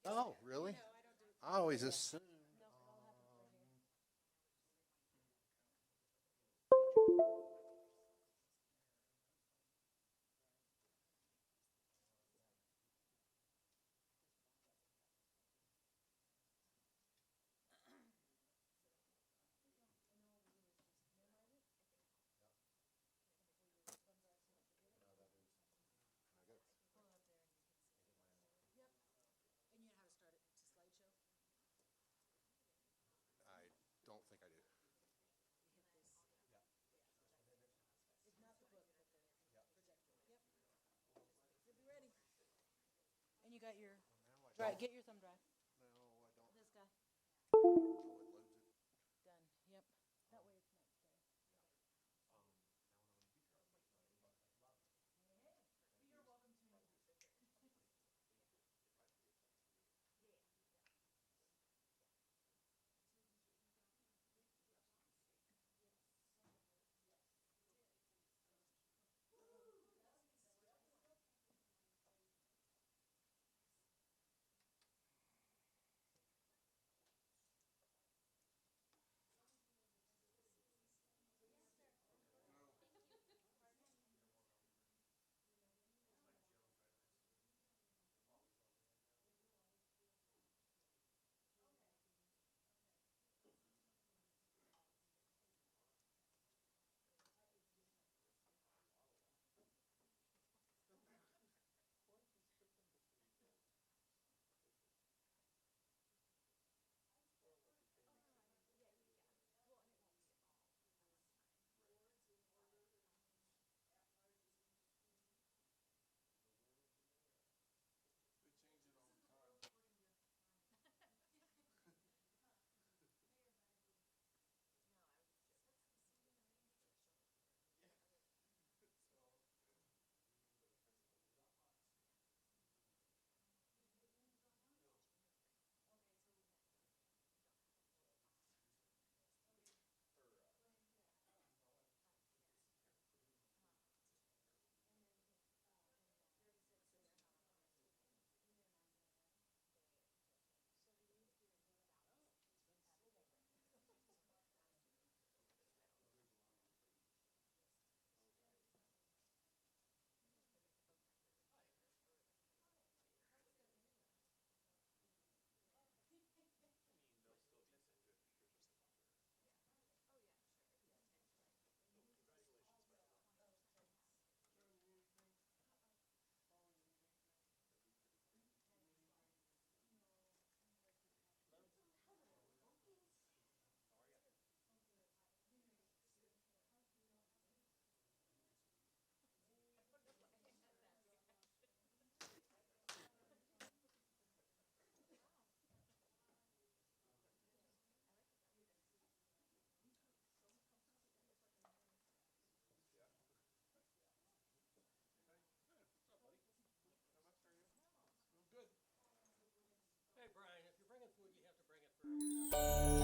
Oh, really? I always assumed. I don't think I do. And you got your Now I drive. don't. Get your thumb drive. No, I don't. This guy. Oh, it loads it. Done. Yep. That way it's not there. Hey, Brian, if you're bringing food, you have to bring it for everybody.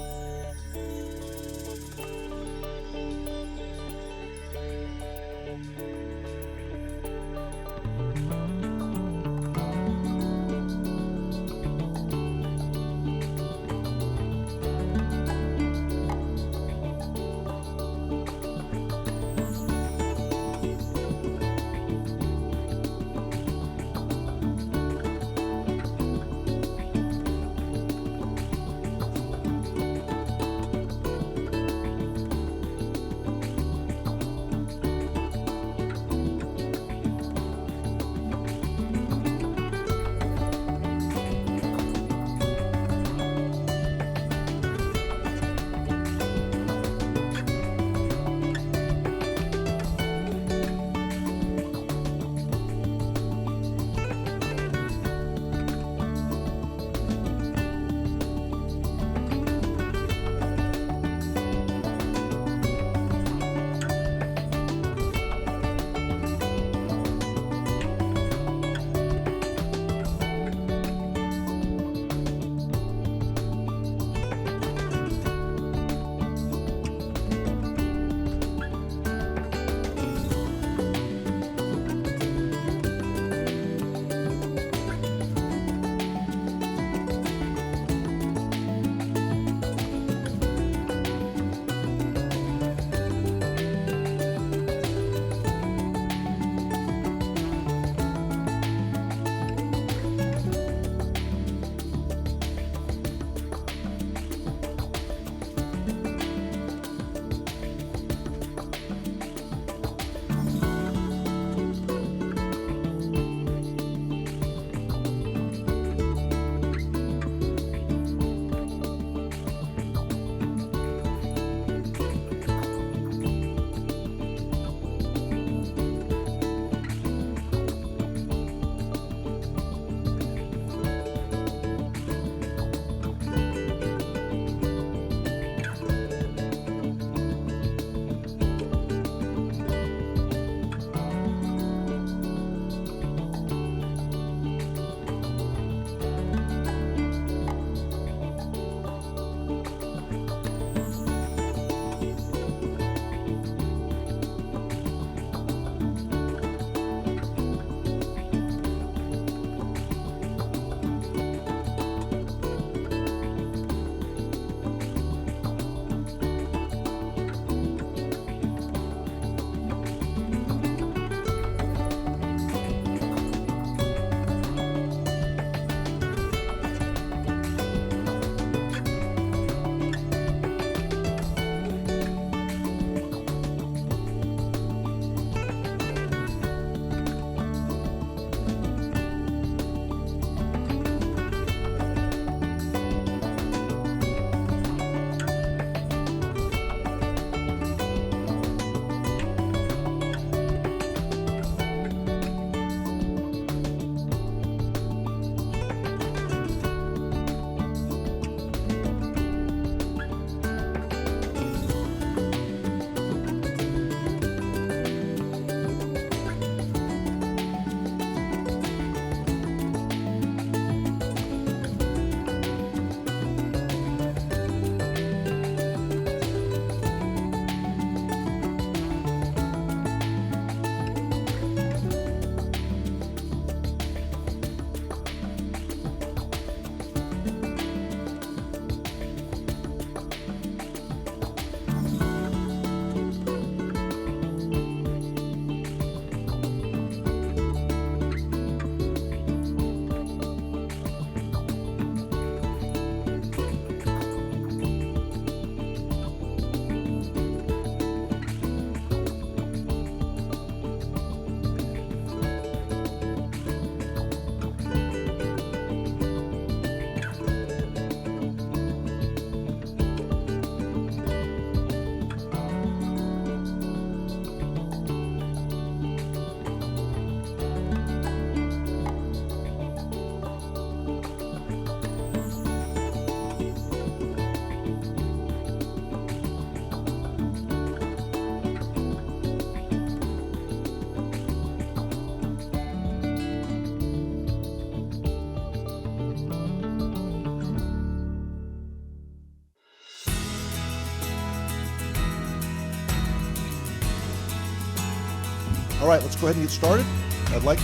All right, let's go ahead and get started. I'd like.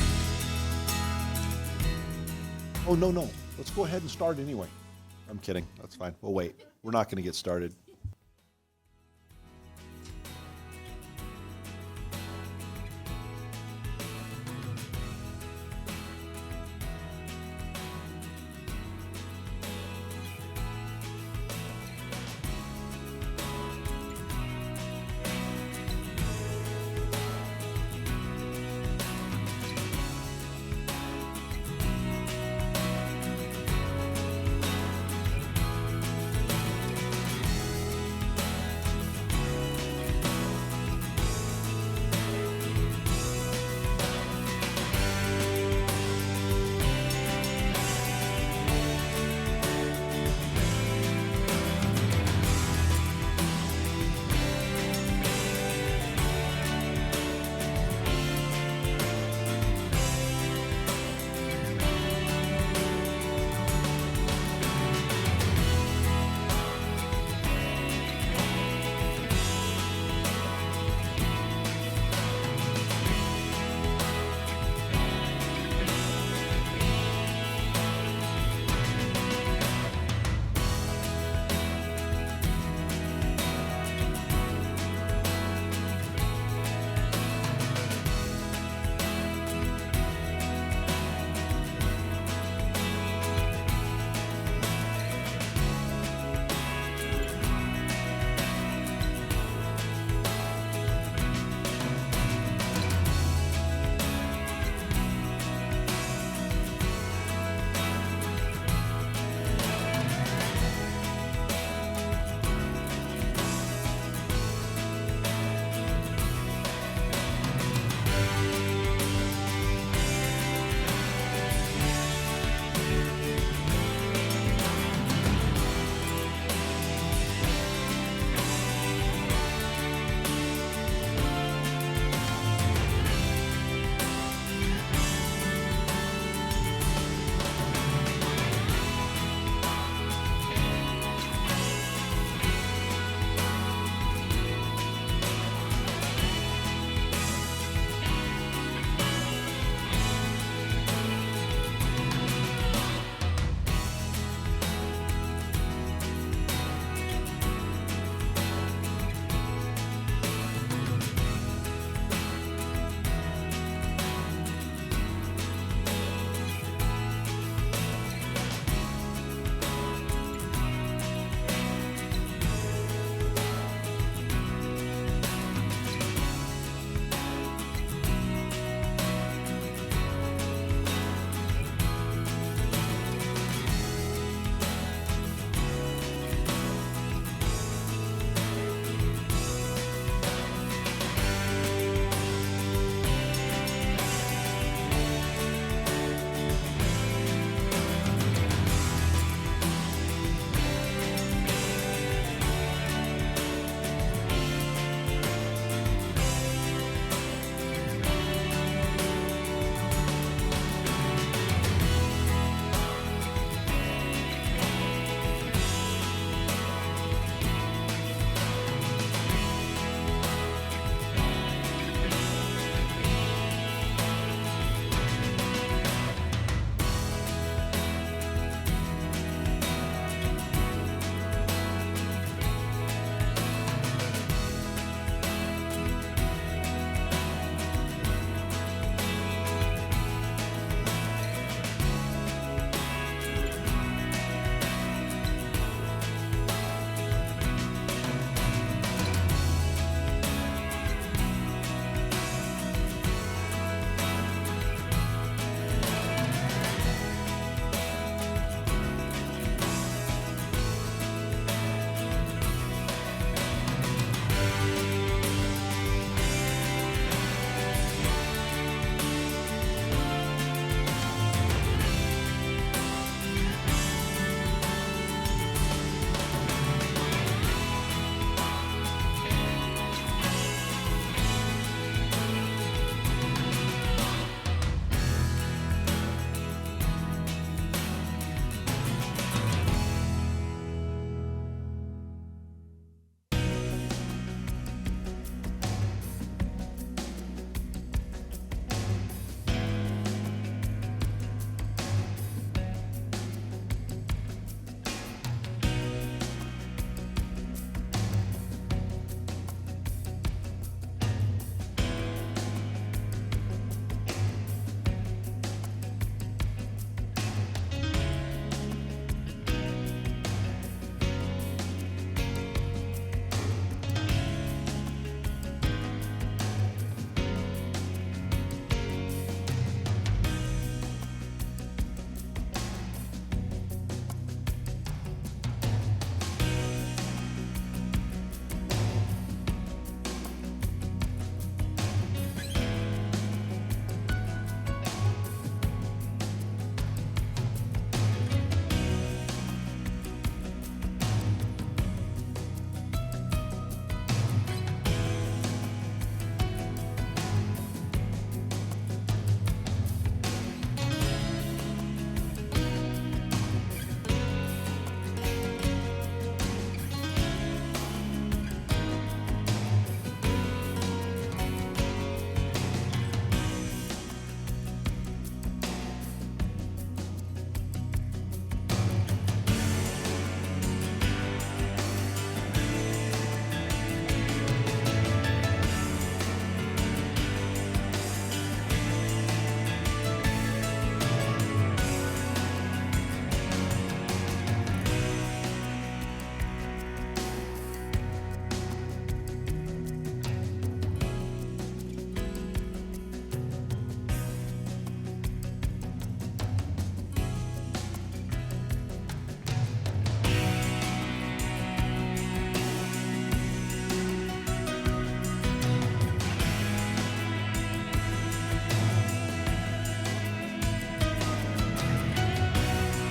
Oh, no, no. Let's go ahead and start anyway. I'm kidding. That's fine. We'll wait. We're not going to get started.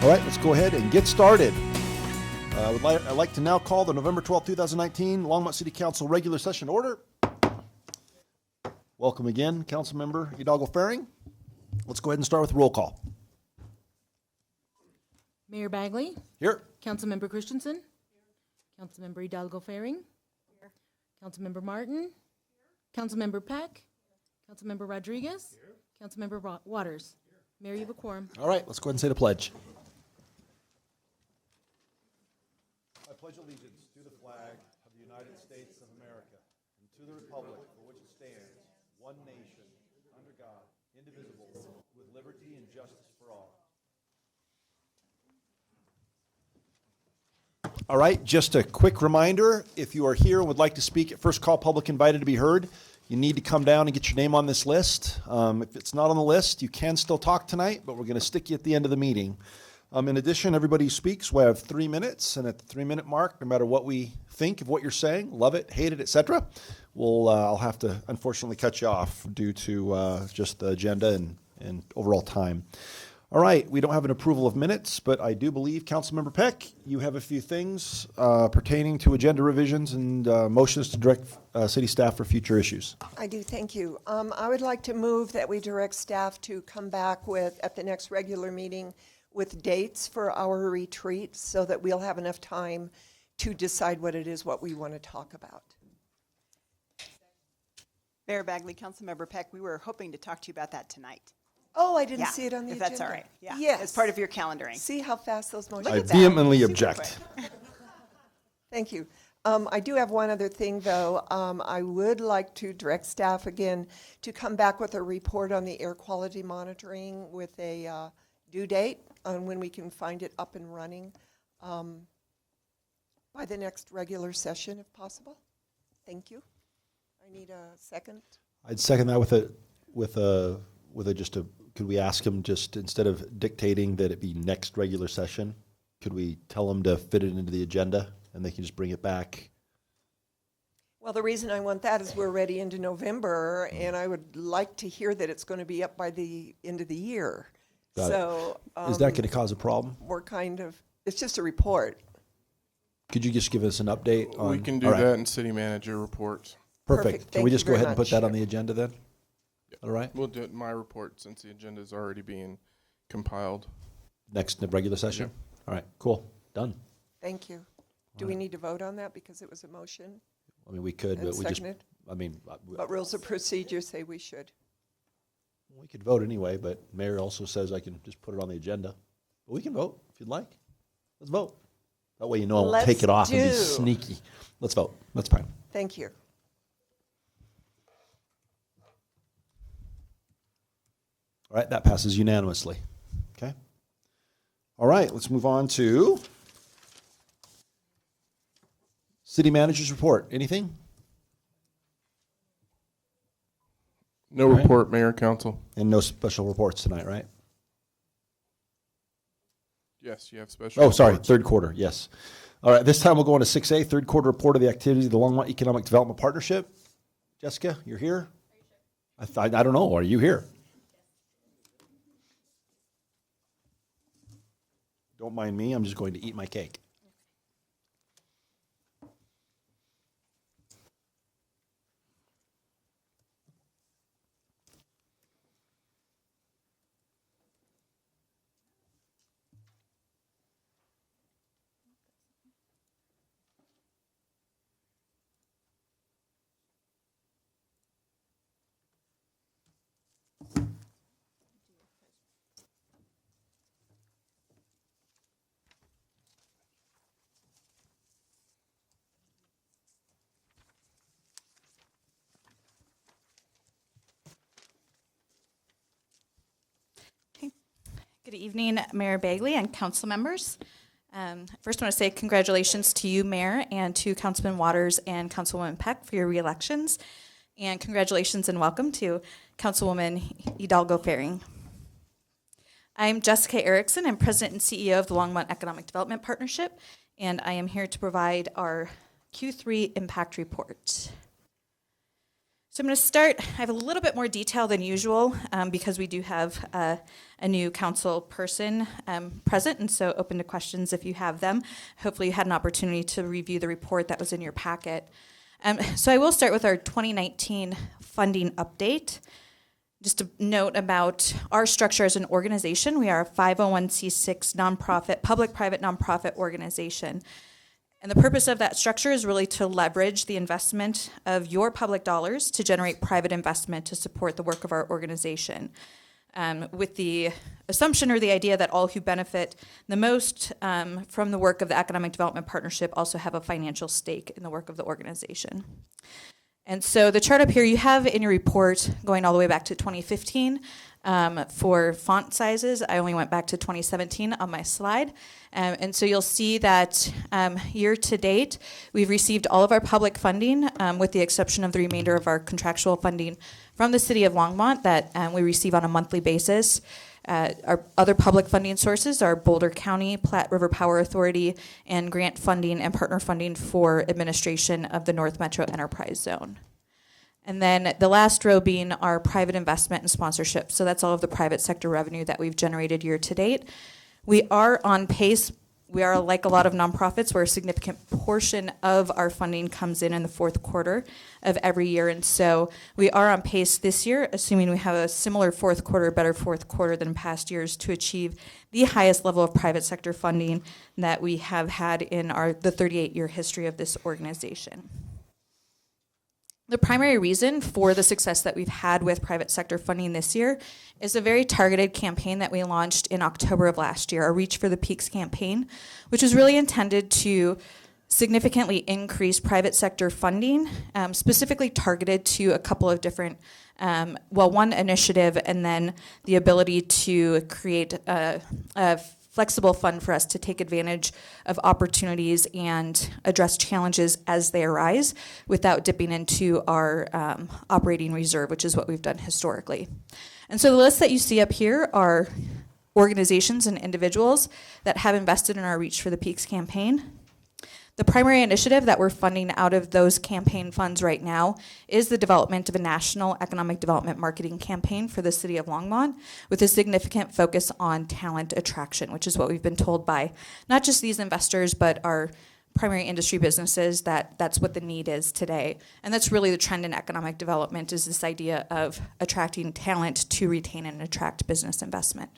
All right, let's go ahead and get started. I'd like to now call the November 12th, 2019 Longmont City Council regular session order. Welcome again, Councilmember Hidalgo Faring. Let's go ahead and start with roll call. Mayor Bagley, Here. Councilmember Christensen, Councilmember Hidalgo Faring, Councilmember Martin, Councilmember Peck, Councilmember Rodriguez, Councilmember Waters. Mayor, you have a quorum. All right, let's go ahead and say the pledge. I pledge allegiance to the flag of the United States of America and to the republic for which it stands, one nation, under God, indivisible, with liberty and justice for all. All right, just a quick reminder, if you are here and would like to speak at First Call Public Invited to be heard, you need to come down and get your name on this list. If it's not on the list, you can still talk tonight, but we're going to stick you at the end of the meeting. In addition, everybody who speaks will have 3 minutes, and at the 3-minute mark, no matter what we think of what you're saying, love it, hate it, etc., I'll have to unfortunately cut you off due to just the agenda and overall time. All right, we don't have an approval of minutes, but I do believe, Councilmember Peck, you have a few things pertaining to agenda revisions and motions to direct city staff for future issues. I do, thank you. I would like to move that we direct staff to come back with, at the next regular meeting, with dates for our retreat so that we'll have enough time to decide what it is what we want to talk about. Mayor Bagley, Councilmember Peck, we were hoping to talk to you about that tonight. Oh, I didn't Yeah, see it on the if agenda. that's all right. Yeah, Yes. as part of your calendaring. See how fast those motions. I at that. vehemently Super object. quick. Thank you. I do have one other thing, though. I would like to direct staff again to come back with a report on the air quality monitoring with a due date on when we can find it up and running by the next regular session, if possible. Thank you. I need a second. I'd second that could we ask him just, instead of dictating that it be next regular session, could we tell him to fit it into the agenda and they can just bring it back? Well, the reason I want that is we're already into November, and I would like to hear that it's going to be up by the end of the year. Got it. So Is that going to cause a problem? we're kind of, it's just a report. Could you just give us an update on? We can do all right, that in city manager reports. Perfect. Perfect. Can we Thank just you go very ahead and put much. that on the agenda then? All right, We'll do it in my report since the agenda is already being compiled. next regular session? All right, cool, done. Thank you. Do we need to vote on that because it was a motion I mean, we could, and but we just, seconded? I mean, But rules of procedure say we should. we could vote anyway, but Mayor also says I can just put it on the agenda. But we can vote if you'd like. Let's vote. That way you know I won't take it off and be Let's do. sneaky. Let's vote. That's fine. Thank you. All right, that passes unanimously. Okay. All right, let's move on to city manager's report. Anything? No Right. report, Mayor, Council. And no special reports tonight, right? Yes, you have special. Oh, sorry, reports. third quarter, yes. All right, this time we'll go on to 6A, third quarter report of the activities of the Longmont Economic Development Partnership. Jessica, you're here? I don't know, are you here? Don't mind me, I'm just going to eat my cake. Good evening, Mayor Bagley and council members. First, I want to say congratulations to you, Mayor, and to Councilman Waters and Councilwoman Peck for your re-elections. And congratulations and welcome to Councilwoman Hidalgo Faring. I'm Jessica Erickson. I'm President and CEO of the Longmont Economic Development Partnership, and I am here to provide our Q3 impact report. So I'm going to start, I have a little bit more detail than usual because we do have a new council person present, and so open to questions if you have them. Hopefully you had an opportunity to review the report that was in your packet. So I will start with our 2019 funding update. Just a note about our structure as an organization. We are a 501c6 nonprofit, public-private nonprofit organization. And the purpose of that structure is really to leverage the investment of your public dollars to generate private investment to support the work of our organization. With the assumption or the idea that all who benefit the most from the work of the Economic Development Partnership also have a financial stake in the work of the organization. And so the chart up here you have in your report going all the way back to 2015 for font sizes. I only went back to 2017 on my slide. And so you'll see that year to date, we've received all of our public funding with the exception of the remainder of our contractual funding from the City of Longmont that we receive on a monthly basis. Our other public funding sources are Boulder County, Platte River Power Authority, and grant funding and partner funding for administration of the North Metro Enterprise Zone. And then the last row being our private investment and sponsorship. So that's all of the private sector revenue that we've generated year to date. We are on pace. We are like a lot of nonprofits where a significant portion of our funding comes in the fourth quarter of every year. And so we are on pace this year, assuming we have a similar fourth quarter, better fourth quarter than past years, to achieve the highest level of private sector funding that we have had in the 38-year history of this organization. The primary reason for the success that we've had with private sector funding this year is a very targeted campaign that we launched in October of last year, our Reach for the Peaks campaign, which is really intended to significantly increase private sector funding, specifically targeted to a couple of different, one initiative and then the ability to create a flexible fund for us to take advantage of opportunities and address challenges as they arise without dipping into our operating reserve, which is what we've done historically. And so the list that you see up here are organizations and individuals that have invested in our Reach for the Peaks campaign. The primary initiative that we're funding out of those campaign funds right now is the development of a national economic development marketing campaign for the City of Longmont with a significant focus on talent attraction, which is what we've been told by not just these investors, but our primary industry businesses that's what the need is today. And that's really the trend in economic development, is this idea of attracting talent to retain and attract business investment.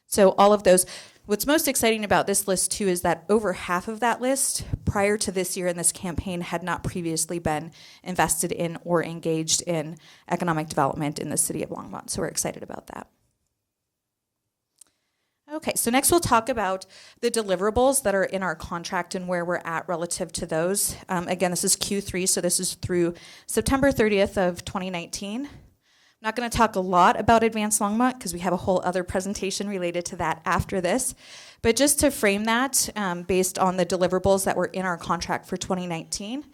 So all of those. What's most exciting about this list, too, is that over half of that list prior to this year in this campaign had not previously been invested in or engaged in economic development in the City of Longmont. So we're excited about that. Okay, so next we'll talk about the deliverables that are in our contract and where we're at relative to those. Again, this is Q3, so this is through September 30th of 2019. I'm not going to talk a lot about Advanced Longmont because we have a whole other presentation related to that after this. But just to frame that, based on the deliverables that were in our contract for 2019,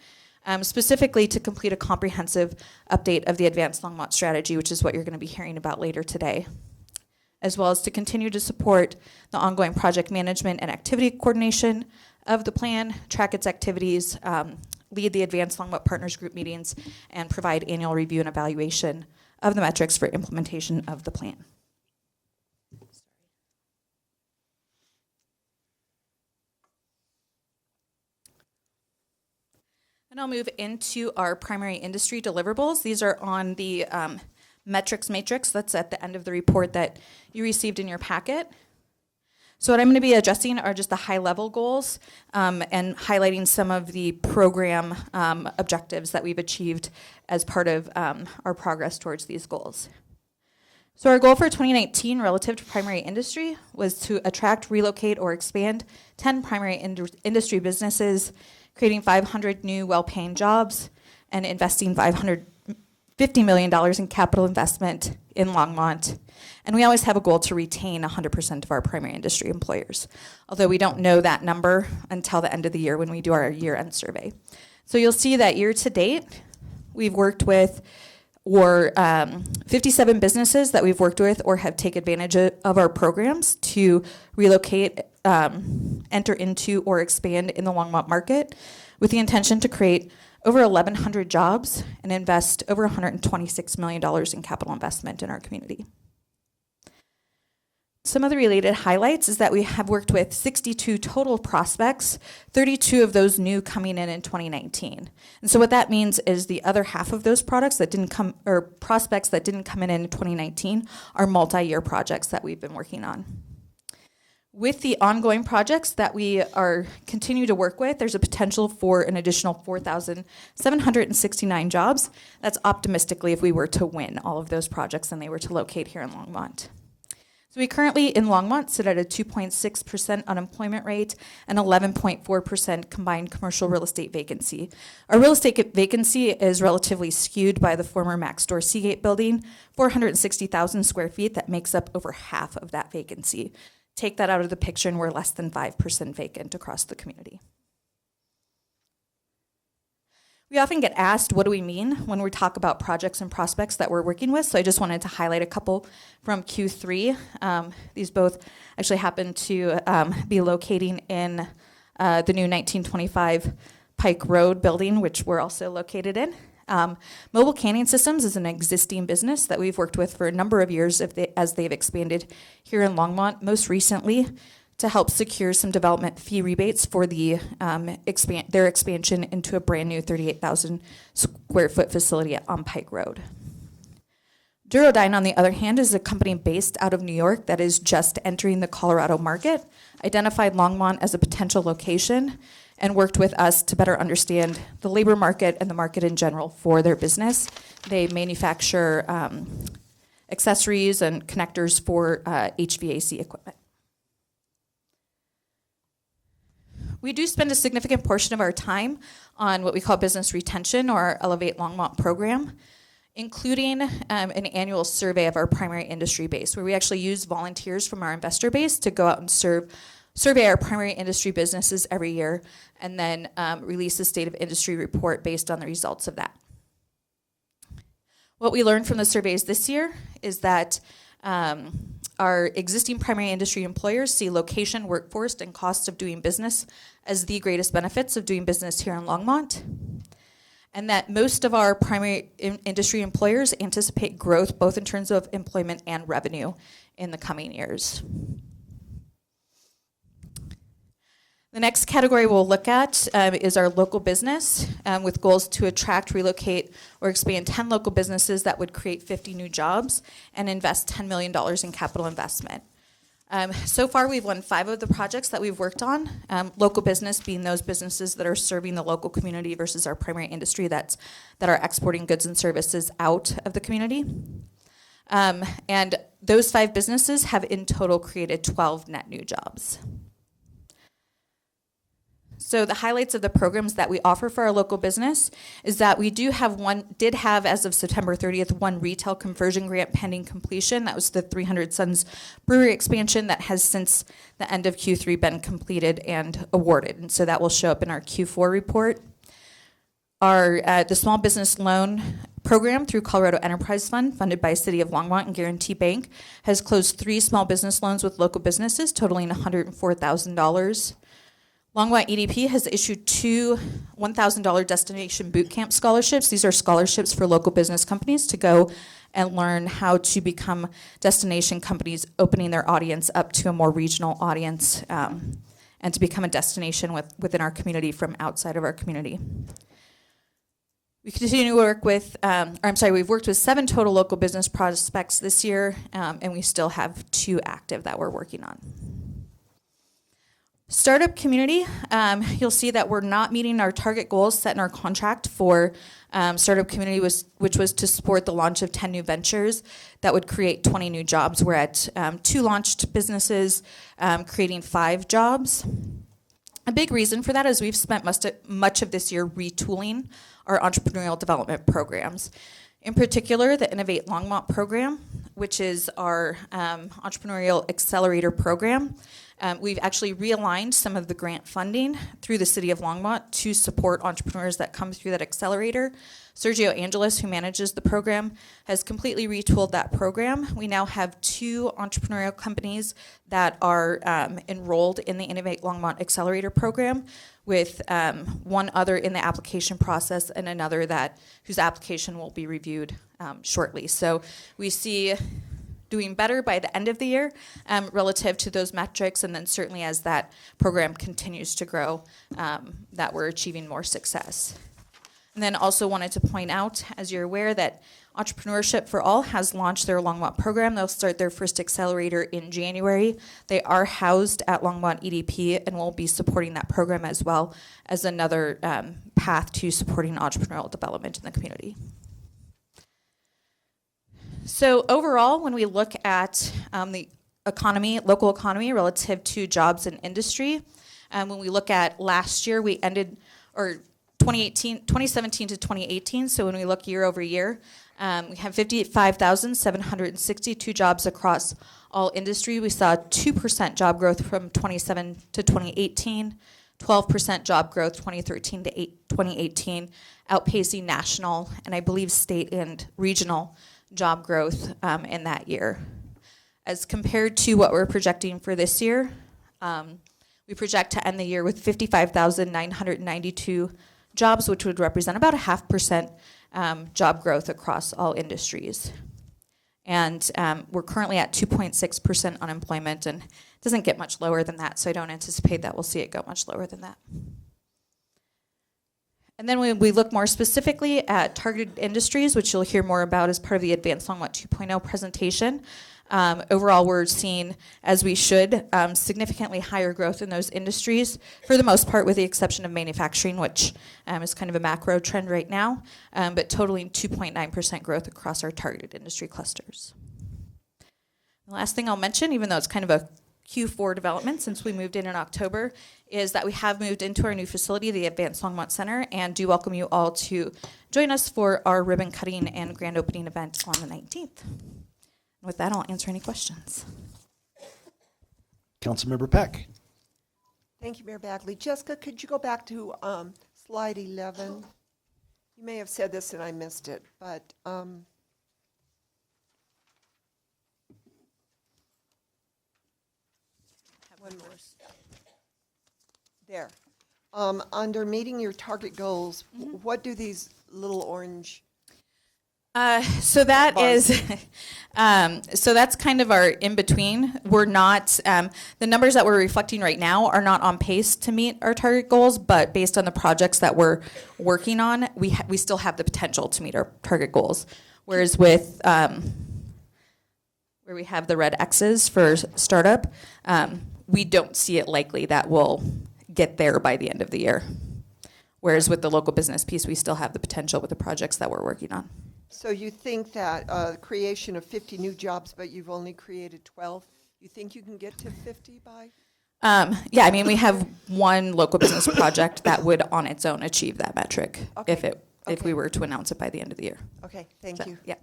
specifically to complete a comprehensive update of the Advanced Longmont strategy, which is what you're going to be hearing about later today, as well as to continue to support the ongoing project management and activity coordination of the plan, track its activities, lead the Advanced Longmont Partners Group meetings, and provide annual review and evaluation of the metrics for implementation of the plan. And I'll move into our primary industry deliverables. These are on the metrics matrix that's at the end of the report that you received in your packet. So what I'm going to be addressing are just the high-level goals and highlighting some of the program objectives that we've achieved as part of our progress towards these goals. So our goal for 2019 relative to primary industry was to attract, relocate, or expand 10 primary industry businesses, creating 500 new well-paying jobs, and investing $550 million in capital investment in Longmont. And we always have a goal to retain 100% of our primary industry employers, although we don't know that number until the end of the year when we do our year-end survey. So you'll see that year to date, we've worked with 57 businesses that we've worked with or have taken advantage of our programs to relocate, enter into, or expand in the Longmont market with the intention to create over 1,100 jobs, and invest over $126 million in capital investment in our community. Some of the related highlights is that we have worked with 62 total prospects, 32 of those new coming in 2019. And so what that means is the other half of those prospects that didn't come in 2019 are multi-year projects that we've been working on. With the ongoing projects that we are continue to work with, there's a potential for an additional 4,769 jobs. That's optimistically if we were to win all of those projects and they were to locate here in Longmont. So we currently in Longmont sit at a 2.6% unemployment rate and 11.4% combined commercial real estate vacancy. Our real estate vacancy is relatively skewed by the former Max Store Seagate building, 460,000 square feet. That makes up over half of that vacancy. Take that out of the picture and we're less than 5% vacant across the community. We often get asked, what do we mean when we talk about projects and prospects that we're working with? So I just wanted to highlight a couple from Q3. These both actually happen to be locating in the new 1925 Pike Road building, which we're also located in. Mobile Canning Systems is an existing business that we've worked with for a number of years as they've expanded here in Longmont, most recently to help secure some development fee rebates for their expansion into a brand new 38,000 square foot facility on Pike Road. Durodyne, on the other hand, is a company based out of New York that is just entering the Colorado market, identified Longmont as a potential location, and worked with us to better understand the labor market and the market in general for their business. They manufacture accessories and connectors for HVAC equipment. We do spend a significant portion of our time on what we call business retention or our Elevate Longmont program, including an annual survey of our primary industry base, where we actually use volunteers from our investor base to go out and survey our primary industry businesses every year, and then release a state of industry report based on the results of that. What we learned from the surveys this year is that our existing primary industry employers see location, workforce, and cost of doing business as the greatest benefits of doing business here in Longmont, and that most of our primary industry employers anticipate growth both in terms of employment and revenue in the coming years. The next category we'll look at is our local business with goals to attract, relocate, or expand 10 local businesses that would create 50 new jobs and invest $10 million in capital investment. So far, we've won 5 of the projects that we've worked on, local business being those businesses that are serving the local community versus our primary industry that are exporting goods and services out of the community. And those 5 businesses have in total created 12 net new jobs. So the highlights of the programs that we offer for our local business is that we did have as of September 30th, 1 retail conversion grant pending completion. That was the 300 Suns Brewery expansion that has since the end of Q3 been completed and awarded. And so that will show up in our Q4 report. The small business loan program through Colorado Enterprise Fund, funded by City of Longmont and Guarantee Bank, has closed 3 small business loans with local businesses totaling $104,000. Longmont EDP has issued 2 $1,000 destination boot camp scholarships. These are scholarships for local business companies to go and learn how to become destination companies, opening their audience up to a more regional audience and to become a destination within our community from outside of our community. We continue to work with, we've worked with 7 total local business prospects this year, and we still have 2 active that we're working on. Startup community, you'll see that we're not meeting our target goals set in our contract for startup community, which was to support the launch of 10 new ventures that would create 20 new jobs. We're at 2 launched businesses, creating 5 jobs. A big reason for that is we've spent much of this year retooling our entrepreneurial development programs. In particular, the Innovate Longmont program, which is our entrepreneurial accelerator program, We've actually realigned some of the grant funding through the city of Longmont to support entrepreneurs that come through that accelerator. Sergio Angelis, who manages the program, has completely retooled that program. We now have 2 entrepreneurial companies that are enrolled in the Innovate Longmont Accelerator program, with one other in the application process and another whose application will be reviewed shortly. So we see doing better by the end of the year relative to those metrics, and then certainly as that program continues to grow, that we're achieving more success. And then also wanted to point out, as you're aware, that Entrepreneurship for All has launched their Longmont program. They'll start their first accelerator in January. They are housed at Longmont EDP and will be supporting that program as well as another path to supporting entrepreneurial development in the community. So overall, when we look at the economy, local economy relative to jobs and industry, when we look at last year, we ended, or 2017 to 2018, so when we look year over year, we have 55,762 jobs across all industry. We saw 2% job growth from 27 to 2018, 12% job growth 2013 to 2018, outpacing national and I believe state and regional job growth in that year. As compared to what we're projecting for this year, we project to end the year with 55,992 jobs, which would represent about a 0.5% job growth across all industries. And we're currently at 2.6% unemployment, and it doesn't get much lower than that, so I don't anticipate that we'll see it go much lower than that. And then when we look more specifically at targeted industries, which you'll hear more about as part of the Advanced Longmont 2.0 presentation, overall we're seeing, as we should, significantly higher growth in those industries, for the most part with the exception of manufacturing, which is kind of a macro trend right now, but totaling 2.9% growth across our targeted industry clusters. The last thing I'll mention, even though it's kind of a Q4 development since we moved in October, is that we have moved into our new facility, the Advanced Longmont Center, and do welcome you all to join us for our ribbon cutting and grand opening event on the 19th. With that, I'll answer any questions. Councilmember Peck. Thank you, Mayor Bagley. Jessica, could you go back to slide 11? You may have said this and I missed it, but one more. There. Under meeting your target goals, what do these little orange? So that is, so that's kind of our in between. We're not, the numbers that we're reflecting right now are not on pace to meet our target goals, but based on the projects that we're working on, we still have the potential to meet our target goals. Whereas with, where we have the red X's for startup, we don't see it likely that we'll get there by the end of the year. Whereas with the local business piece, we still have the potential with the projects that we're working on. So you think that creation of 50 new jobs, but you've only created 12, you think you can get to 50 by? Yeah, I mean, we have one local business project that would on its own achieve that metric Okay. if we were to announce it by the end of the year. Okay, thank So, you. yeah.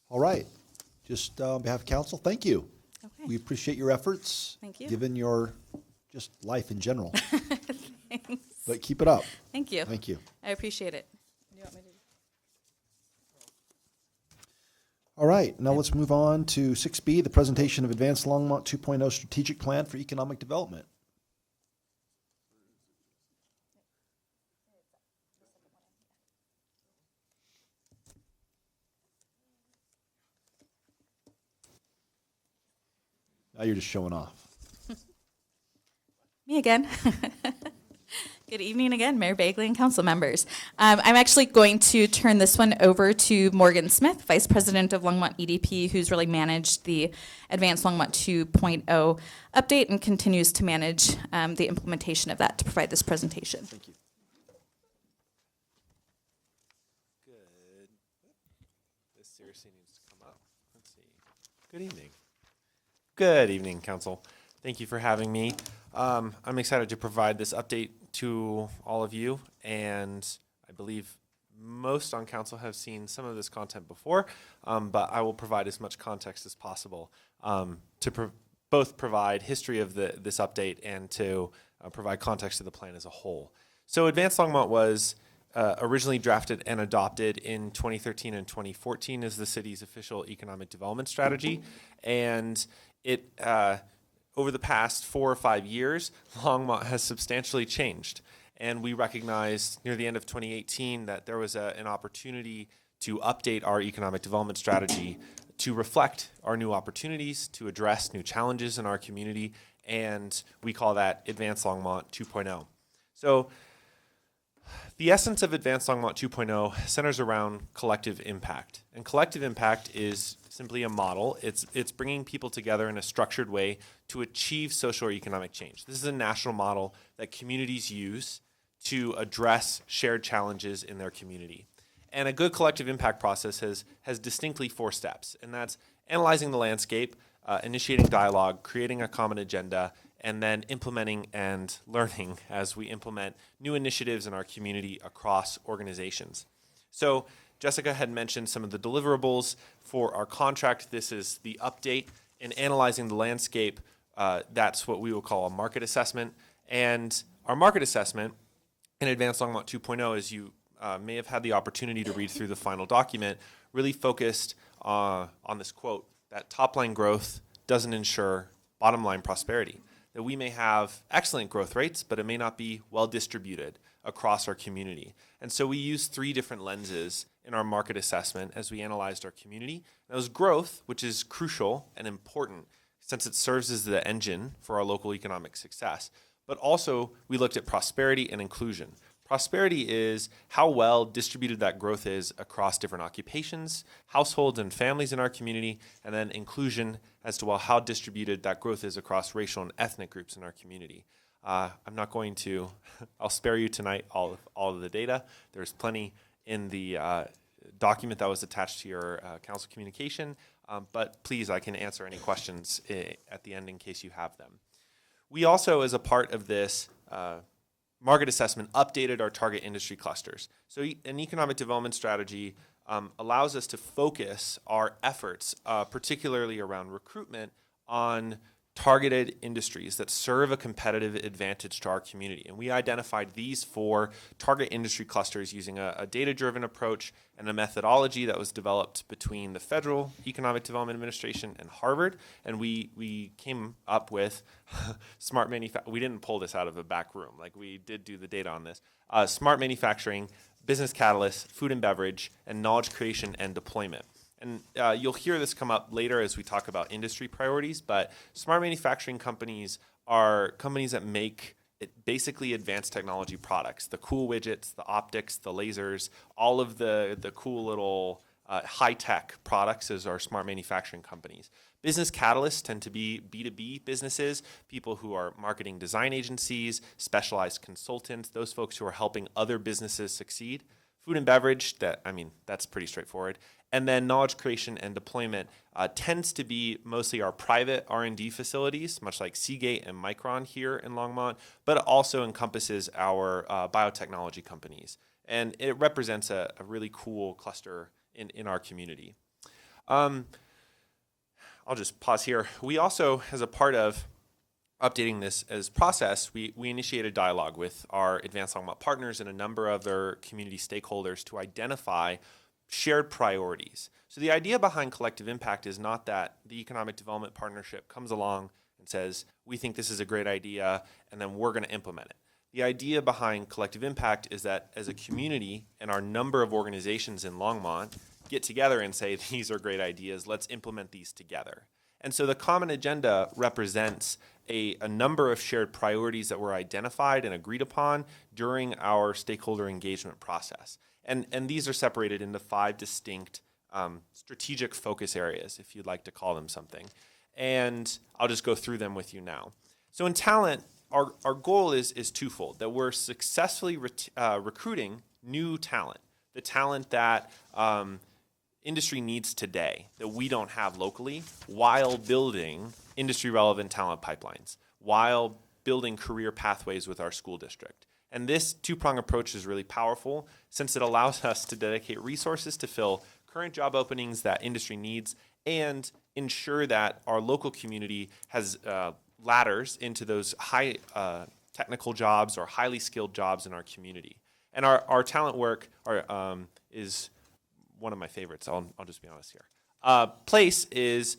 All right. Just on behalf of council, thank you. Okay. We appreciate your efforts. Thank you. Given your just life in general. Thanks. But keep it up. Thank you. Thank you. I appreciate it. All right, now let's move on to 6B, the presentation of Advanced Longmont 2.0 Strategic Plan for Economic Development. Now you're just showing off. Me again. Good evening again, Mayor Bagley and council members. I'm actually going to turn this one over to Morgan Smith, Vice President of Longmont EDP, who's really managed the Advanced Longmont 2.0 update and continues to manage the implementation of that to provide this presentation. Thank you. Good. This seriously needs to come up. Let's see. Good evening. Good evening, council. Thank you for having me. I'm excited to provide this update to all of you, and I believe most on council have seen some of this content before, but I will provide as much context as possible to both provide history of this update and to provide context to the plan as a whole. So Advanced Longmont was originally drafted and adopted in 2013 and 2014 as the city's official economic development strategy. And it, over the past 4 or 5 years, Longmont has substantially changed. And we recognized near the end of 2018 that there was an opportunity to update our economic development strategy to reflect our new opportunities, to address new challenges in our community, and we call that Advanced Longmont 2.0. So the essence of Advanced Longmont 2.0 centers around collective impact. And collective impact is simply a model. It's bringing people together in a structured way to achieve social or economic change. This is a national model that communities use to address shared challenges in their community. And a good collective impact process has distinctly 4 steps, and that's analyzing the landscape, initiating dialogue, creating a common agenda, and then implementing and learning as we implement new initiatives in our community across organizations. So Jessica had mentioned some of the deliverables for our contract. This is the update in analyzing the landscape. That's what we will call a market assessment. And our market assessment in Advanced Longmont 2.0, as you may have had the opportunity to read through the final document, really focused on this quote, that top-line growth doesn't ensure bottom-line prosperity. That we may have excellent growth rates, but it may not be well distributed across our community. And so we used 3 different lenses in our market assessment as we analyzed our community. That was growth, which is crucial and important since it serves as the engine for our local economic success. But also we looked at prosperity and inclusion. Prosperity is how well distributed that growth is across different occupations, households, and families in our community, and then inclusion as to how distributed that growth is across racial and ethnic groups in our community. I'm not going to, I'll spare you tonight all of the data. There's plenty in the document that was attached to your council communication, but please, I can answer any questions at the end in case you have them. We also, as a part of this market assessment, updated our target industry clusters. So an economic development strategy allows us to focus our efforts, particularly around recruitment, on targeted industries that serve a competitive advantage to our community. And we identified these 4 target industry clusters using a data-driven approach and a methodology that was developed between the Federal Economic Development Administration and Harvard. And we came up with smart manufacturing. We didn't pull this out of a back room. Like, we did do the data on this. Smart manufacturing, business catalysts, food and beverage, and knowledge creation and deployment. And you'll hear this come up later as we talk about industry priorities, but smart manufacturing companies are companies that make basically advanced technology products. The cool widgets, the optics, the lasers, all of the cool little high-tech products is our smart manufacturing companies. Business catalysts tend to be B2B businesses, people who are marketing design agencies, specialized consultants, those folks who are helping other businesses succeed. Food and beverage, that's pretty straightforward. And then knowledge creation and deployment tends to be mostly our private R&D facilities, much like Seagate and Micron here in Longmont, but it also encompasses our biotechnology companies. And it represents a really cool cluster in our community. I'll just pause here. We also, as a part of updating this as process, we initiated dialogue with our Advanced Longmont partners and a number of other community stakeholders to identify shared priorities. So the idea behind collective impact is not that the economic development partnership comes along and says, we think this is a great idea, and then we're going to implement it. The idea behind collective impact is that as a community and our number of organizations in Longmont get together and say, these are great ideas, let's implement these together. And so the common agenda represents a number of shared priorities that were identified and agreed upon during our stakeholder engagement process. And these are separated into 5 distinct strategic focus areas, if you'd like to call them something. And I'll just go through them with you now. So in talent, our goal is twofold, that we're successfully recruiting new talent, the talent that industry needs today that we don't have locally, while building industry-relevant talent pipelines, while building career pathways with our school district. And this 2-prong approach is really powerful since it allows us to dedicate resources to fill current job openings that industry needs and ensure that our local community has ladders into those high technical jobs or highly skilled jobs in our community. And our talent work is one of my favorites. I'll just be honest here. Place is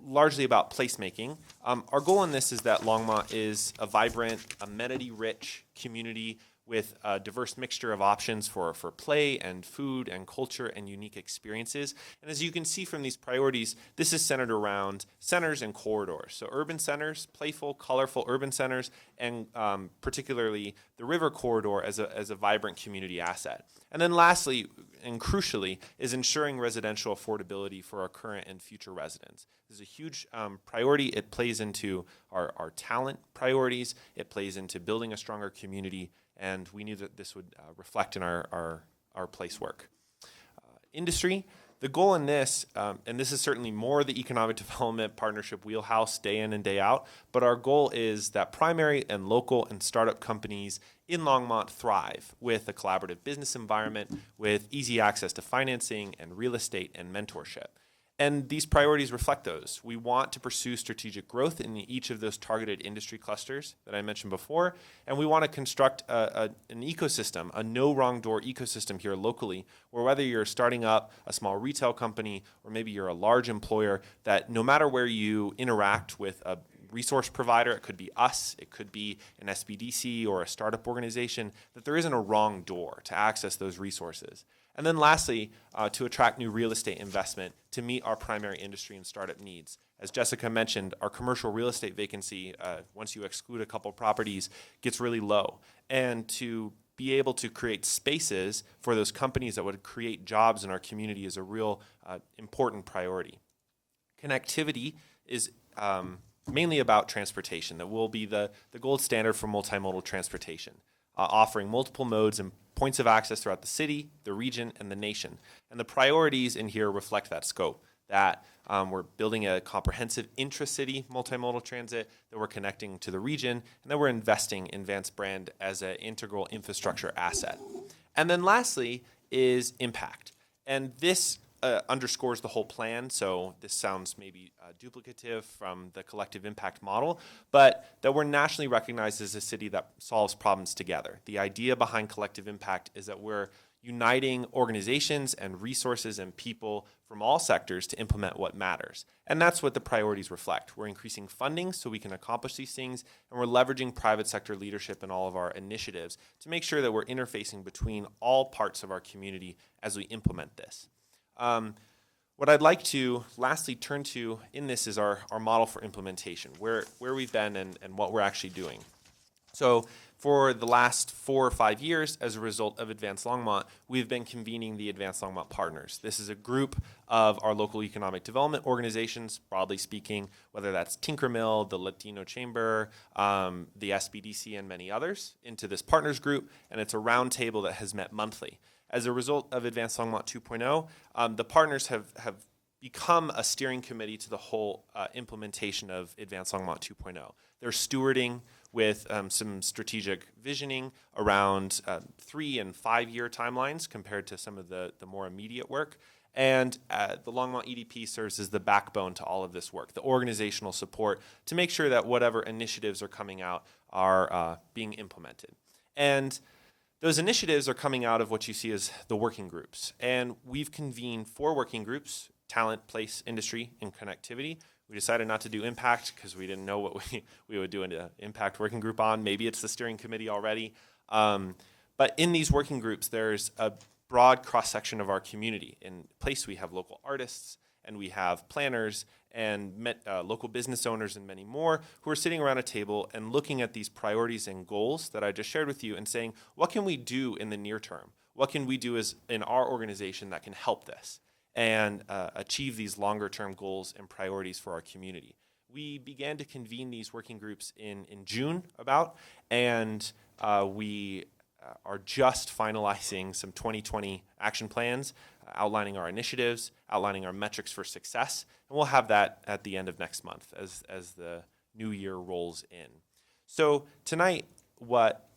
largely about placemaking. Our goal in this is that Longmont is a vibrant, amenity-rich community with a diverse mixture of options for play and food and culture and unique experiences. And as you can see from these priorities, this is centered around centers and corridors. So urban centers, playful, colorful urban centers, and particularly the river corridor as a vibrant community asset. And then lastly, and crucially, is ensuring residential affordability for our current and future residents. This is a huge priority. It plays into our talent priorities. It plays into building a stronger community, and we knew that this would reflect in our place work. Industry, the goal in this, and this is certainly more the economic development partnership wheelhouse day in and day out, but our goal is that primary and local and startup companies in Longmont thrive with a collaborative business environment, with easy access to financing and real estate and mentorship. And these priorities reflect those. We want to pursue strategic growth in each of those targeted industry clusters that I mentioned before, and we want to construct an ecosystem, a no wrong door ecosystem here locally, where whether you're starting up a small retail company or maybe you're a large employer, that no matter where you interact with a resource provider, it could be us, it could be an SBDC or a startup organization, that there isn't a wrong door to access those resources. And then lastly, to attract new real estate investment to meet our primary industry and startup needs. As Jessica mentioned, our commercial real estate vacancy, once you exclude a couple properties, gets really low. And to be able to create spaces for those companies that would create jobs in our community is a real important priority. Connectivity is mainly about transportation. That will be the gold standard for multimodal transportation, offering multiple modes and points of access throughout the city, the region, and the nation. And the priorities in here reflect that scope, that we're building a comprehensive intra-city multimodal transit, that we're connecting to the region, and that we're investing in Vance Brand as an integral infrastructure asset. And then lastly is impact. And this underscores the whole plan, so this sounds maybe duplicative from the collective impact model, but that we're nationally recognized as a city that solves problems together. The idea behind collective impact is that we're uniting organizations and resources and people from all sectors to implement what matters. And that's what the priorities reflect. We're increasing funding so we can accomplish these things, and we're leveraging private sector leadership in all of our initiatives to make sure that we're interfacing between all parts of our community as we implement this. What I'd like to lastly turn to in this is our model for implementation, where we've been and what we're actually doing. So for the last 4 or 5 years, as a result of Advanced Longmont, we've been convening the Advanced Longmont Partners. This is a group of our local economic development organizations, broadly speaking, whether that's Tinkermill, the Latino Chamber, the SBDC, and many others, into this partners group, and it's a roundtable that has met monthly. As a result of Advanced Longmont 2.0, the partners have become a steering committee to the whole implementation of Advanced Longmont 2.0. They're stewarding with some strategic visioning around 3 and 5 year timelines compared to some of the more immediate work. And the Longmont EDP serves as the backbone to all of this work, the organizational support to make sure that whatever initiatives are coming out are being implemented. And those initiatives are coming out of what you see as the working groups. And we've convened 4 working groups: talent, place, industry, and connectivity. We decided not to do impact because we didn't know what we would do an impact working group on. Maybe it's the steering committee already. But in these working groups, there's a broad cross-section of our community. In place, we have local artists, and we have planners, and local business owners, and many more who are sitting around a table and looking at these priorities and goals that I just shared with you and saying, what can we do in the near term? What can we do as in our organization that can help this and achieve these longer term goals and priorities for our community? We began to convene these working groups in June and we are just finalizing some 2020 action plans, outlining our initiatives, outlining our metrics for success, and we'll have that at the end of next month as the new year rolls in. So tonight, what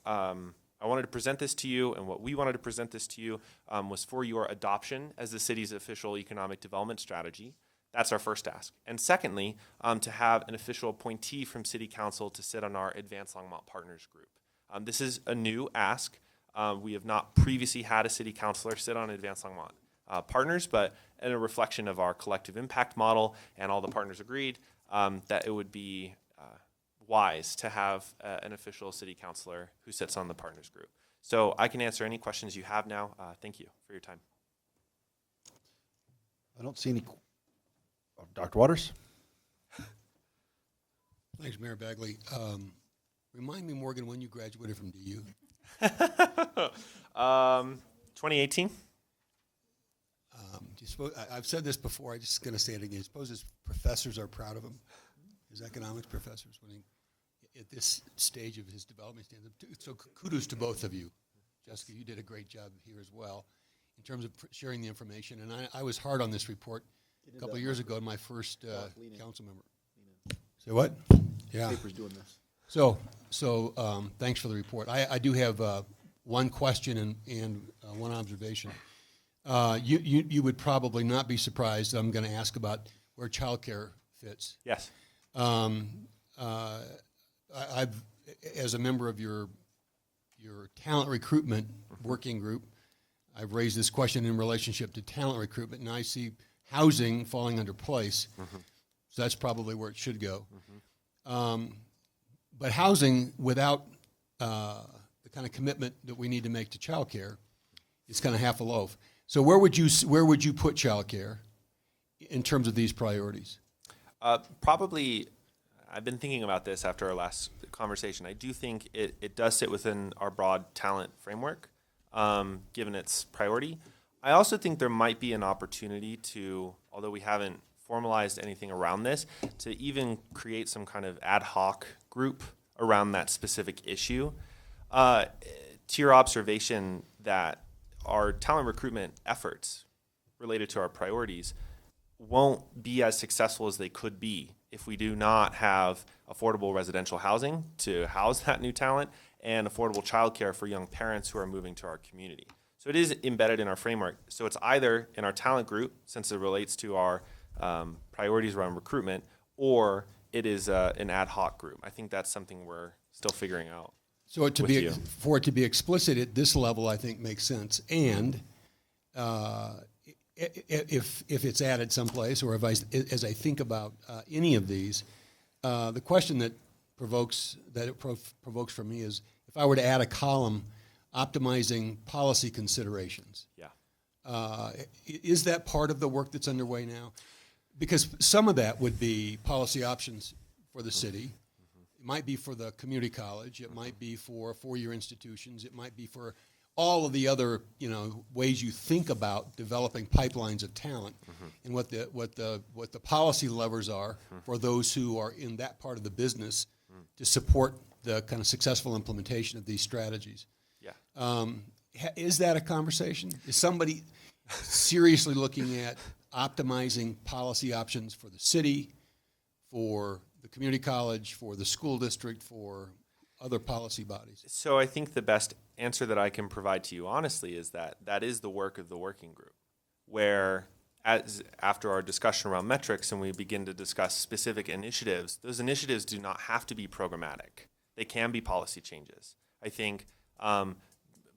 I wanted to present this to you, and what we wanted to present this to you was for your adoption as the city's official economic development strategy. That's our first ask. And secondly, to have an official appointee from City Council to sit on our Advanced Longmont Partners Group. This is a new ask. We have not previously had a city councilor sit on Advanced Longmont Partners, but in a reflection of our collective impact model, and all the partners agreed that it would be wise to have an official city councilor who sits on the partners group. So I can answer any questions you have now. Thank you for your time. I don't see any. Dr. Waters? Thanks, Mayor Bagley. Remind me, Morgan, when you graduated from DU? 2018. I've said this before. I'm just going to say it again. I suppose his professors are proud of him, his economics professors, when he, at this stage of his development standard. So kudos to both of you. Jessica, you did a great job here as well in terms of sharing the information. And I was hard on this report a couple of years ago in my first council member. Say what? Yeah. Paper's doing this. So thanks for the report. I do have one question and one observation. You would probably not be surprised that I'm going to ask about where childcare fits. Yes. I've, as a member of your talent recruitment working group, I've raised this question in relationship to talent recruitment, and I see housing falling under place. So that's probably where it should go. But housing without the kind of commitment that we need to make to childcare is kind of half a loaf. So where would you put childcare in terms of these priorities? Probably, I've been thinking about this after our last conversation. I do think it does sit within our broad talent framework, given its priority. I also think there might be an opportunity to, although we haven't formalized anything around this, to even create some kind of ad hoc group around that specific issue. To your observation that our talent recruitment efforts related to our priorities won't be as successful as they could be if we do not have affordable residential housing to house that new talent and affordable childcare for young parents who are moving to our community. So it is embedded in our framework. So it's either in our talent group, since it relates to our priorities around recruitment, or it is an ad hoc group. I think that's something we're still figuring out. So for it to be explicit at this level, I think makes sense. And if it's added someplace, or as I think about any of these, the question that provokes for me is, if I were to add a column optimizing policy considerations. Yeah. Is that part of the work that's underway now? Because some of that would be policy options for the city. It might be for the community college. It might be for four-year institutions. It might be for all of the other, ways you think about developing pipelines of talent, and what the policy levers are for those who are in that part of the business to support the kind of successful implementation of these strategies. Yeah. Is that a conversation? Is somebody seriously looking at optimizing policy options for the city, for the community college, for the school district, for other policy bodies? So I think the best answer that I can provide to you honestly is that is the work of the working group, where after our discussion around metrics and we begin to discuss specific initiatives, those initiatives do not have to be programmatic. They can be policy changes. I think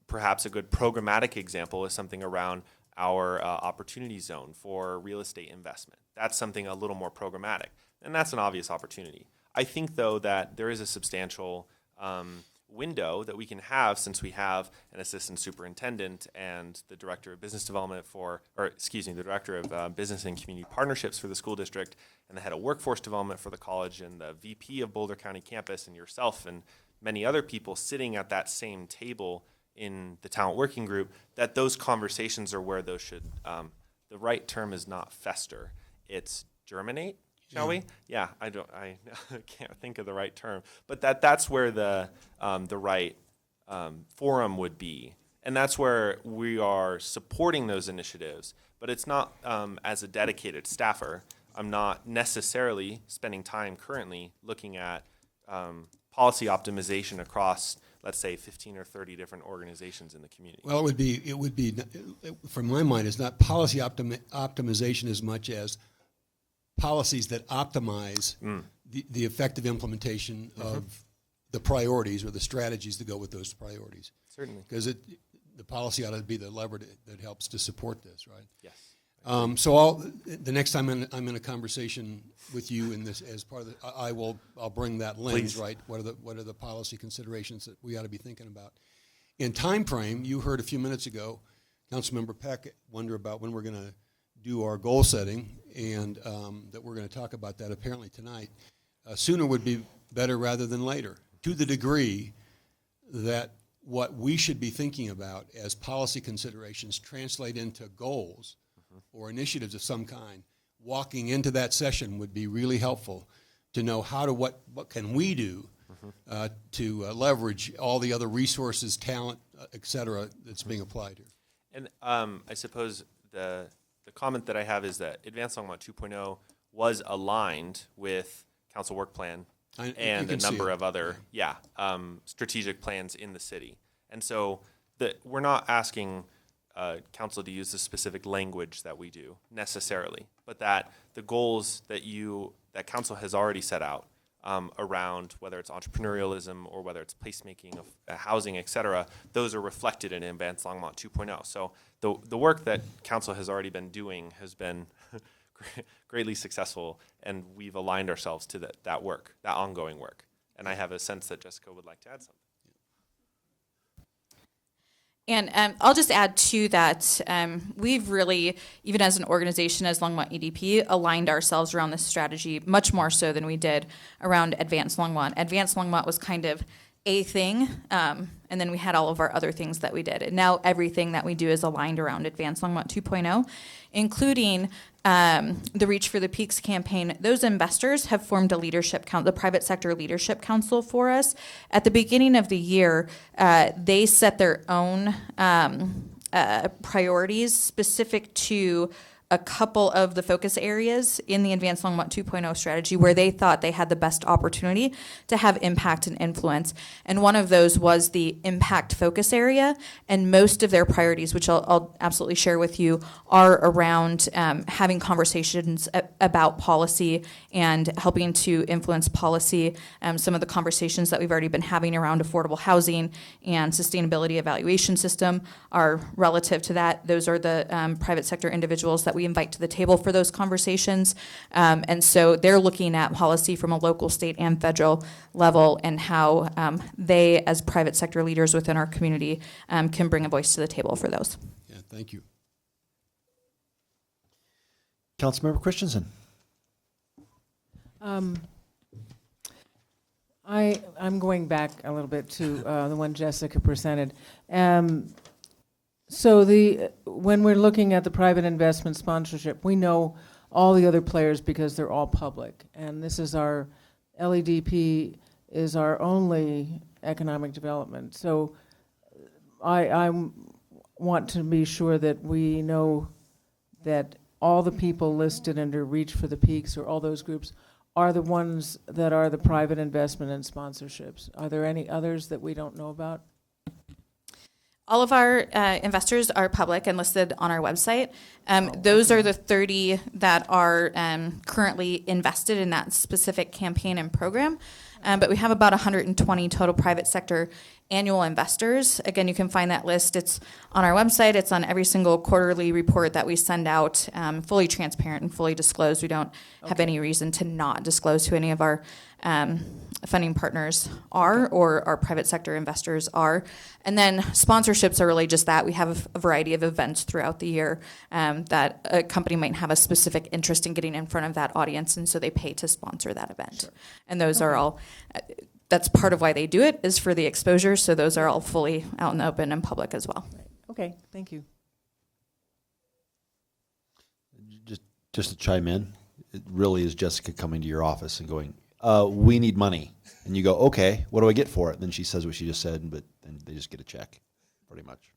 perhaps a good programmatic example is something around our opportunity zone for real estate investment. That's something a little more programmatic, and that's an obvious opportunity. I think, though, that there is a substantial window that we can have, since we have an assistant superintendent and the director of business development the director of business and community partnerships for the school district, and the head of workforce development for the college, and the VP of Boulder County campus, and yourself and many other people sitting at that same table in the talent working group, that those conversations are where those should, the right term is not fester, it's germinate, shall we? Yeah, I can't think of the right term, but that's where the right forum would be. And that's where we are supporting those initiatives, but it's not as a dedicated staffer. I'm not necessarily spending time currently looking at policy optimization across let's say, 15 or 30 different organizations in the community? Well, it would be, from my mind, it's not policy optimization as much as policies that optimize the effective implementation of the priorities or the strategies that go with those priorities. Certainly. Because the policy ought to be the lever that helps to support this, right? Yes. So the next time I'm in a conversation with you in this as part of the, I'll bring that lens, Please. right? What are the policy considerations that we ought to be thinking about? In time frame, you heard a few minutes ago, Councilmember Peck wonder about when we're going to do our goal setting, and that we're going to talk about that apparently tonight. Sooner would be better rather than later, to the degree that what we should be thinking about as policy considerations translate into goals or initiatives of some kind. Walking into that session would be really helpful to know what can we do to leverage all the other resources, talent, et cetera, that's being applied here. And I suppose the comment that I have is that Advanced Longmont 2.0 was aligned with Council Work Plan You and a can see number it. of other strategic plans in the city. And so we're not asking council to use the specific language that we do necessarily, but that the goals that council has already set out around whether it's entrepreneurialism or whether it's placemaking of housing, et cetera, those are reflected in Advanced Longmont 2.0. So the work that council has already been doing has been greatly successful, and we've aligned ourselves to that work, that ongoing work. And I have a sense that Jessica would like to add something. And I'll just add to that, we've really, even as an organization, as Longmont EDP, aligned ourselves around this strategy much more so than we did around Advanced Longmont. Advanced Longmont was kind of a thing, and then we had all of our other things that we did. And now everything that we do is aligned around Advanced Longmont 2.0, including the Reach for the Peaks campaign. Those investors have formed a leadership council, the private sector leadership council for us. At the beginning of the year, they set their own priorities specific to a couple of the focus areas in the Advanced Longmont 2.0 strategy where they thought they had the best opportunity to have impact and influence. And one of those was the impact focus area. And most of their priorities, which I'll absolutely share with you, are around having conversations about policy and helping to influence policy. Some of the conversations that we've already been having around affordable housing and sustainability evaluation system are relative to that. Those are the private sector individuals that we invite to the table for those conversations. And so they're looking at policy from a local, state, and federal level and how they, as private sector leaders within our community, can bring a voice to the table for those. Yeah, thank you. Councilmember Christensen. I'm going back a little bit to the one Jessica presented. So when we're looking at the private investment sponsorship, we know all the other players because they're all public. And this is our, LEDP is our only economic development. So I want to be sure that we know that all the people listed under Reach for the Peaks or all those groups are the ones that are the private investment and sponsorships. Are there any others that we don't know about? All of our investors are public and listed on our website. Those are the 30 that are currently invested in that specific campaign and program. But we have about 120 total private sector annual investors. Again, you can find that list. It's on our website. It's on every single quarterly report that we send out, fully transparent and fully disclosed. We don't have any reason to not disclose who any of our funding partners are or our private sector investors are. And then sponsorships are really just that. We have a variety of events throughout the year that a company might have a specific interest in getting in front of that audience, and so they pay to sponsor that event. Sure. And those are all, that's part of why they do it, is for the exposure, so those are all fully out in the open and public as well. Right. Okay, thank you. Just to chime in, it really is Jessica coming to your office and going, we need money. And you go, okay, what do I get for it? And then she says what she just said, but then they just get a check, pretty much.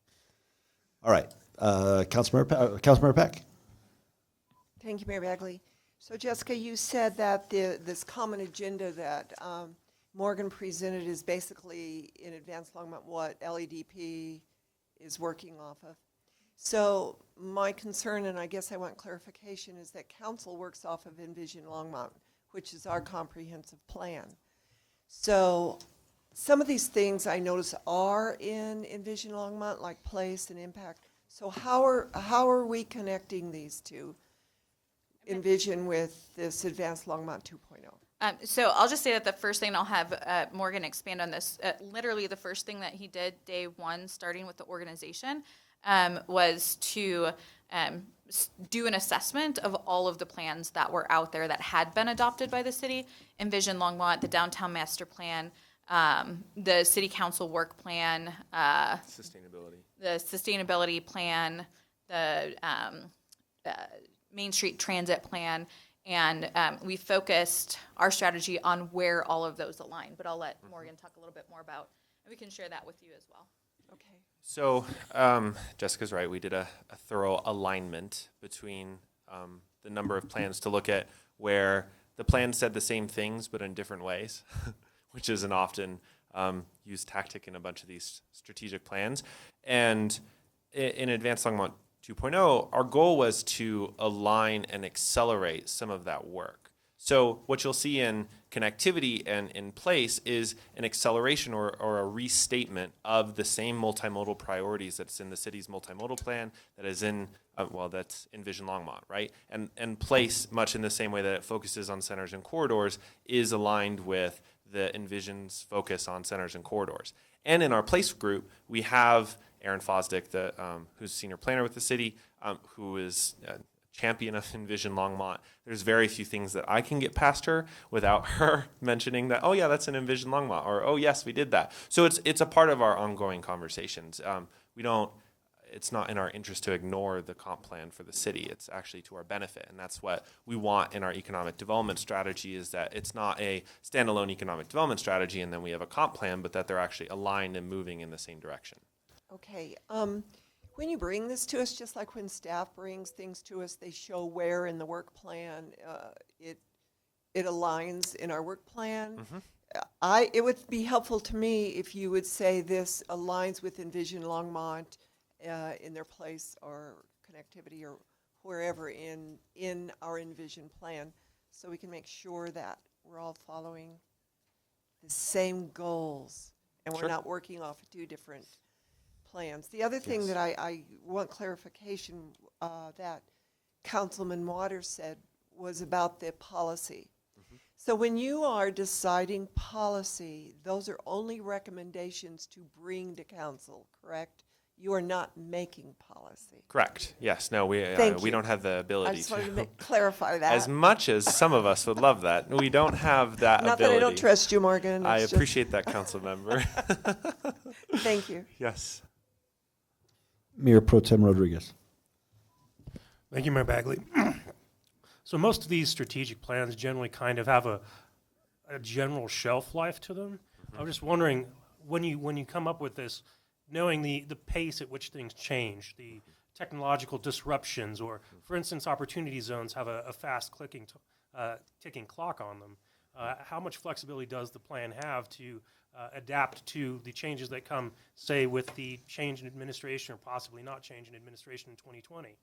All right, Councilmember Peck. Thank you, Mayor Bagley. So Jessica, you said that this common agenda that Morgan presented is basically in Advanced Longmont what LEDP is working off of. So my concern, and I guess I want clarification, is that council works off of Envision Longmont, which is our comprehensive plan. So some of these things I notice are in Envision Longmont, like place and impact. So how are we connecting these two, Envision with this Advanced Longmont 2.0? So I'll just say that the first thing, I'll have Morgan expand on this, literally the first thing that he did day one, starting with the organization, was to do an assessment of all of the plans that were out there that had been adopted by the city. Envision Longmont, the downtown master plan, the city council work plan, the sustainability plan, the Main Street transit plan, and we focused our strategy on where all of those align. But I'll let Morgan talk a little bit more about, and we can share that with you as well. Okay. So Jessica's right. We did a thorough alignment between the number of plans to look at where the plans said the same things but in different ways, which is an often used tactic in a bunch of these strategic plans. And in Advanced Longmont 2.0, our goal was to align and accelerate some of that work. So what you'll see in connectivity and in place is an acceleration or a restatement of the same multimodal priorities that's in the city's multimodal plan, that is in, that's Envision Longmont, right? And place, much in the same way that it focuses on centers and corridors, is aligned with the Envision's focus on centers and corridors. And in our place group, we have Erin Fosdick, who's senior planner with the city, who is champion of Envision Longmont. There's very few things that I can get past her without her mentioning that, oh yeah, that's an Envision Longmont, or oh yes, we did that. So it's a part of our ongoing conversations. It's not in our interest to ignore the comp plan for the city. It's actually to our benefit, and that's what we want in our economic development strategy, is that it's not a standalone economic development strategy and then we have a comp plan, but that they're actually aligned and moving in the same direction. Okay. When you bring this to us, just like when staff brings things to us, they show where in the work plan it aligns in our work plan. Mm-hmm. It would be helpful to me if you would say this aligns with Envision Longmont in their place or connectivity or wherever in our Envision plan, so we can make sure that we're all following the same goals and we're Sure. not working off two different plans. The other thing Yes. that I want clarification that Councilman Waters said was about the policy. Mm-hmm. So when you are deciding policy, those are only recommendations to bring to council, correct? You are not making policy. Correct. Yes. No, we Thank you. don't have the I ability just wanted to to. clarify that. As much as some of us would love that, we don't have that Not ability. that I don't trust you, Morgan. I it's just- appreciate that, council member. Thank you. Yes. Mayor Pro Tem Rodriguez. Thank you, Mayor Bagley. So most of these strategic plans generally kind of have a general shelf life to them. I was just wondering, when you come up with this, knowing the pace at which things change, the technological disruptions, or, for instance, opportunity zones have a fast ticking clock on them, how much flexibility does the plan have to adapt to the changes that come, say, with the change in administration or possibly not change in administration in 2020?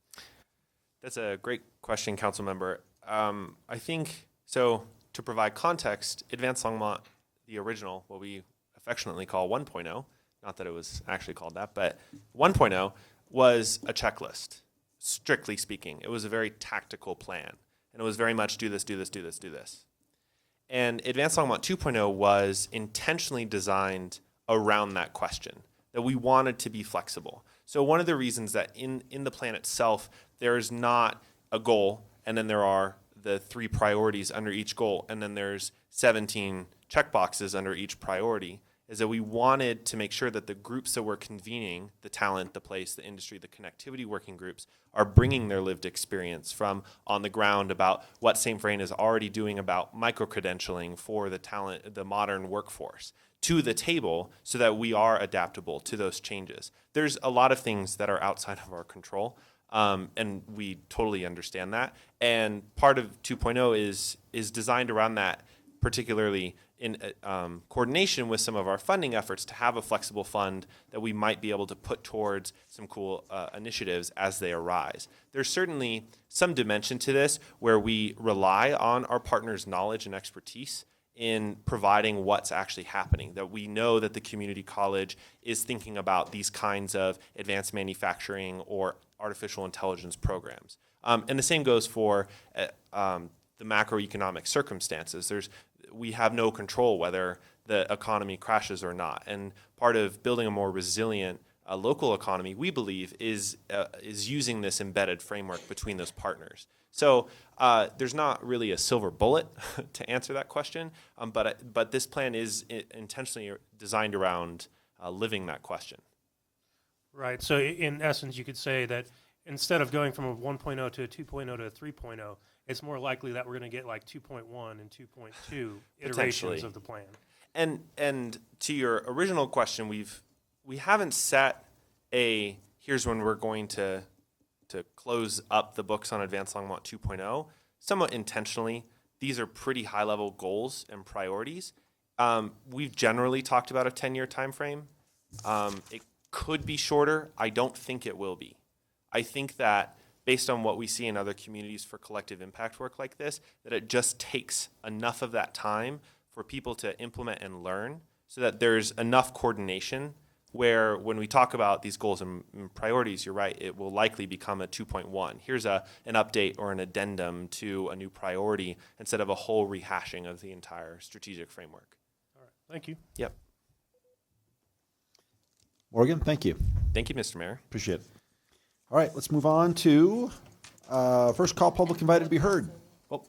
That's a great question, council member. I think, so to provide context, Advanced Longmont, the original, what we affectionately call 1.0, not that it was actually called that, but 1.0 was a checklist, strictly speaking. It was a very tactical plan, and it was very much do this, do this, do this, do this. And Advanced Longmont 2.0 was intentionally designed around that question, that we wanted to be flexible. So one of the reasons that in the plan itself, there is not a goal, and then there are the 3 priorities under each goal, and then there's 17 checkboxes under each priority, is that we wanted to make sure that the groups that we're convening, the talent, the place, the industry, the connectivity working groups, are bringing their lived experience from on the ground about what St. Vrain is already doing about micro-credentialing for the talent, the modern workforce, to the table, so that we are adaptable to those changes. There's a lot of things that are outside of our control, and we totally understand that. And part of 2.0 is designed around that, particularly in coordination with some of our funding efforts to have a flexible fund that we might be able to put towards some cool initiatives as they arise. There's certainly some dimension to this where we rely on our partners' knowledge and expertise in providing what's actually happening, that we know that the community college is thinking about these kinds of advanced manufacturing or artificial intelligence programs. And the same goes for the macroeconomic circumstances. We have no control whether the economy crashes or not. And part of building a more resilient local economy, we believe, is using this embedded framework between those partners. So there's not really a silver bullet to answer that question, but this plan is intentionally designed around living that question. Right. So in essence, you could say that instead of going from a 1.0 to a 2.0 to a 3.0, it's more likely that we're going to get like 2.1 and 2.2 iterations of the plan. And to your original question, we haven't set here's when we're going to close up the books on Advanced Longmont 2.0. Somewhat intentionally, these are pretty high-level goals and priorities. We've generally talked about a 10-year time frame. It could be shorter. I don't think it will be. I think that based on what we see in other communities for collective impact work like this, that it just takes enough of that time for people to implement and learn so that there's enough coordination where when we talk about these goals and priorities, you're right, it will likely become a 2.1. Here's an update or an addendum to a new priority instead of a whole rehashing of the entire strategic framework. All right. Thank you. Yep. Morgan, thank you. Thank you, Mr. Mayor. Appreciate it. All right, let's move on to first call public invited to be heard. Oh,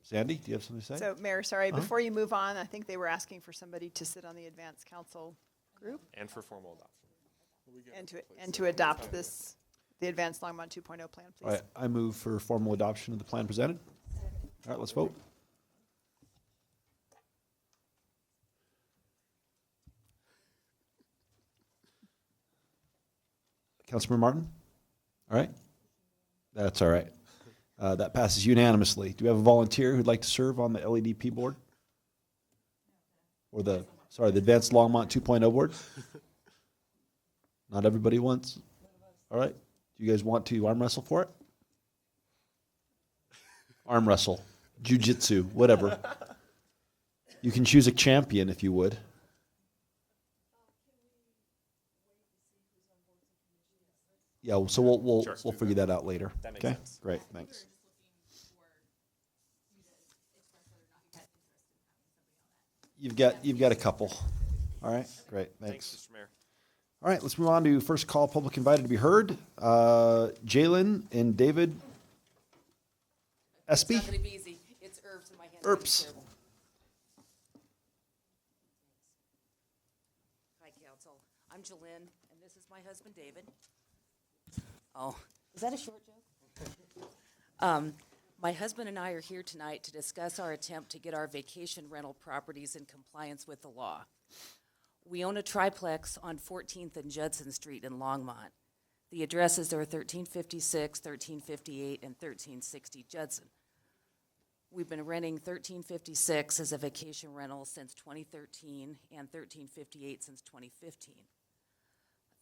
Sandy, do you have something to say? So, Mayor, sorry, before you move on, I think they were asking for somebody to sit on the Advanced Council group And for formal adoption. and to adopt the Advanced Longmont 2.0 plan, please. All right, I move for formal adoption of the plan presented. All right, let's vote. Councilmember Martin? All right. That's all right. That passes unanimously. Do we have a volunteer who'd like to serve on the LEDP board? Or the Advanced Longmont 2.0 board? Not everybody wants. All right. Do you guys want to arm wrestle for it? Arm wrestle, jiu-jitsu, whatever. You can choose a champion if you would. Yeah, so we'll figure that out later. That makes Okay, sense. great, thanks. You've got a couple. All right, great, thanks. Thanks, Mr. Mayor. All right, let's move on to first call public invited to be heard. Jalen and David Espy. It's not going to be easy. It's herbs in my hand. Herbs. Hi, Council. I'm Jalen, and this is my husband, David. Oh, is that a short joke? My husband and I are here tonight to discuss our attempt to get our vacation rental properties in compliance with the law. We own a triplex on 14th and Judson Street in Longmont. The addresses are 1356, 1358, and 1360 Judson. We've been renting 1356 as a vacation rental since 2013 and 1358 since 2015.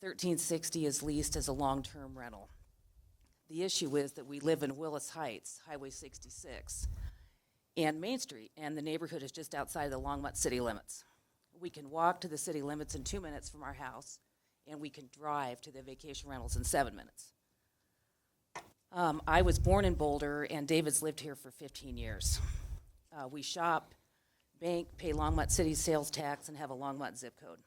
1360 is leased as a long-term rental. The issue is that we live in Willis Heights, Highway 66, and Main Street, and the neighborhood is just outside the Longmont city limits. We can walk to the city limits in 2 minutes from our house, and we can drive to the vacation rentals in 7 minutes. I was born in Boulder, and David's lived here for 15 years. We shop, bank, pay Longmont city sales tax, and have a Longmont zip code.